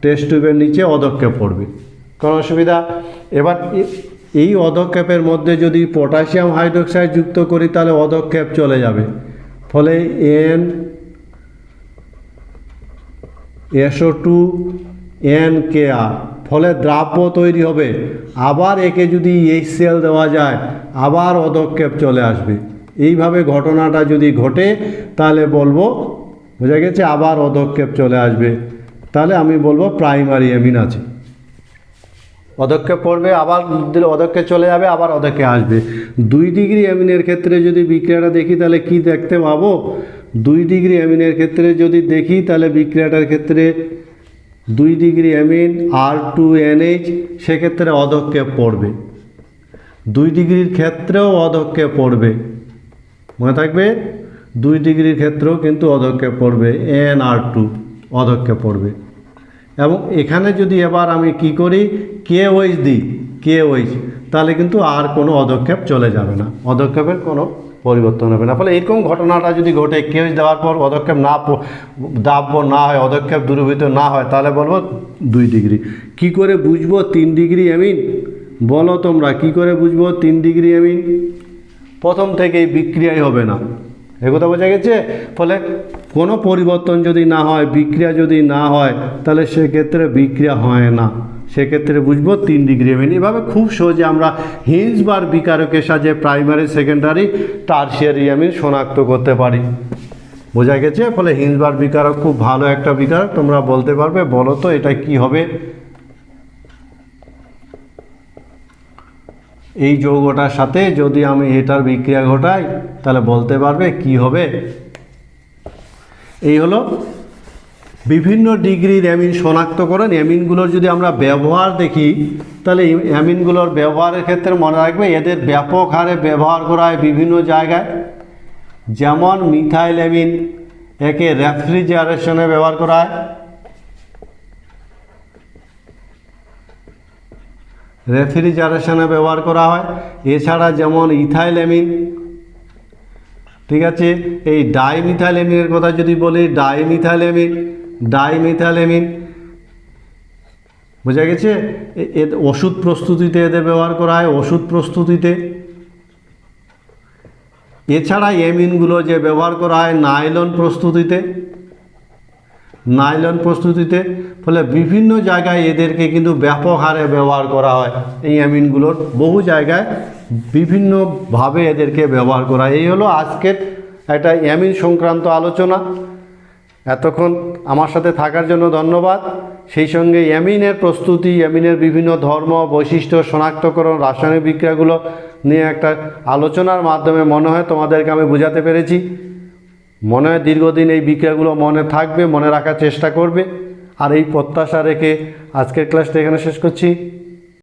Speaker 1: টেস্ট টিউবের নিচে অধক্ষেপ পড়বে। কোনো অসুবিধা? এবার এই অধক্ষেপের মধ্যে যদি পটাশিয়াম হাইড্রোক্সাইড যুক্ত করি তাহলে অধক্ষেপ চলে যাবে, ফলে SO2NKR, ফলে দ্রাব্য তৈরি হবে। আবার একে যদি HCl দেওয়া যায় আবার অধক্ষেপ চলে আসবে। এইভাবে ঘটনাটা যদি ঘটে তাহলে বলবো, বোঝা গেছে, আবার অধক্ষেপ চলে আসবে, তাহলে আমি বলবো প্রাইমারি অ্যামিন আছে। অধক্ষেপ পড়বে, আবার অধক্ষেপ চলে যাবে, আবার অধক্ষেপ আসবে। 2 ডিগ্রি অ্যামিনের ক্ষেত্রে যদি বিক্রিয়াটা দেখি তাহলে কি দেখতে পাবো, 2 ডিগ্রি অ্যামিনের ক্ষেত্রে যদি দেখি তাহলে বিক্রিয়াটার ক্ষেত্রে 2 ডিগ্রি অ্যামিন R2NH, সেক্ষেত্রে অধক্ষেপ পড়বে। 2 ডিগ্রির ক্ষেত্রেও অধক্ষেপ পড়বে, মনে থাকবে 2 ডিগ্রির ক্ষেত্রেও কিন্তু অধক্ষেপ পড়বে, NR2 অধক্ষেপ পড়বে। এবং এখানে যদি এবার আমি কি করি KOH দিই KOH, তাহলে কিন্তু আর কোনো অধক্ষেপ চলে যাবে না, অধক্ষেপের কোনো পরিবর্তন হবে না। ফলে এরকম ঘটনাটা যদি ঘটে KOH দেওয়ার পর অধক্ষেপ দাব্য না হয়, অধক্ষেপ দূরীভূত না হয়, তাহলে বলবো 2 ডিগ্রি। কি করে বুঝবো 3 ডিগ্রি অ্যামিন? বলো তোমরা কি করে বুঝবো 3 ডিগ্রি অ্যামিন? প্রথম থেকেই বিক্রিয়াই হবে না, একথা বোঝা গেছে। ফলে কোনো পরিবর্তন যদি না হয়, বিক্রিয়া যদি না হয়, তাহলে সেক্ষেত্রে বিক্রিয়া হয় না, সেক্ষেত্রে বুঝবো 3 ডিগ্রি অ্যামিন। এভাবে খুব সহজে আমরা হিন্সবার্গ বিকারকের সাহায্যে প্রাইমারি, সেকেন্ডারি, টারশিয়ারি অ্যামিন শনাক্ত করতে পারি, বোঝা গেছে। ফলে হিন্সবার্গ বিকারক খুব ভালো একটা বিকারক, তোমরা বলতে পারবে বলো তো এটা কি হবে? এই যৌগটার সাথে যদি আমি এটার বিক্রিয়া ঘটাই তাহলে বলতে পারবে কি হবে? এই হলো বিভিন্ন ডিগ্রির অ্যামিন শনাক্তকরণ। অ্যামিনগুলোর যদি আমরা ব্যবহার দেখি, তাহলে অ্যামিনগুলোর ব্যবহারের ক্ষেত্রে মনে রাখবে এদের ব্যাপক হারে ব্যবহার করা হয় বিভিন্ন জায়গায়। যেমন মিথাইল অ্যামিন, একে রেফ্রিজারেশনে ব্যবহার করা হয়, রেফ্রিজারেশনে ব্যবহার করা হয়। এছাড়া যেমন ইথাইল অ্যামিন, ঠিক আছে। এই ডাইমিথাইল অ্যামিনের কথা যদি বলি, ডাইমিথাইল অ্যামিন, বোঝা গেছে। ওষুধ প্রস্তুতিতে এদের ব্যবহার করা হয়, ওষুধ প্রস্তুতিতে। এছাড়া অ্যামিনগুলো যে ব্যবহার করা হয় নাইলন প্রস্তুতিতে। ফলে বিভিন্ন জায়গায় এদেরকে কিন্তু ব্যাপক হারে ব্যবহার করা হয়। এই অ্যামিনগুলোর বহু জায়গায় বিভিন্নভাবে এদেরকে ব্যবহার করা হয়। এই হলো আজকের একটা অ্যামিন সংক্রান্ত আলোচনা। এতক্ষণ আমার সাথে থাকার জন্য ধন্যবাদ। সেই সঙ্গে অ্যামিনের প্রস্তুতি, অ্যামিনের বিভিন্ন ধর্ম, বৈশিষ্ট্য, শনাক্তকরণ, রাসায়নিক বিক্রিয়াগুলো নিয়ে একটা আলোচনার মাধ্যমে মনে হয় তোমাদেরকে আমি বোঝাতে পেরেছি। মনে হয় দীর্ঘদিন এই বিক্রিয়াগুলো মনে থাকবে, মনে রাখার চেষ্টা করবে। আর এই প্রত্যাশা রেখে আজকের ক্লাসটা এখানে শেষ করছি।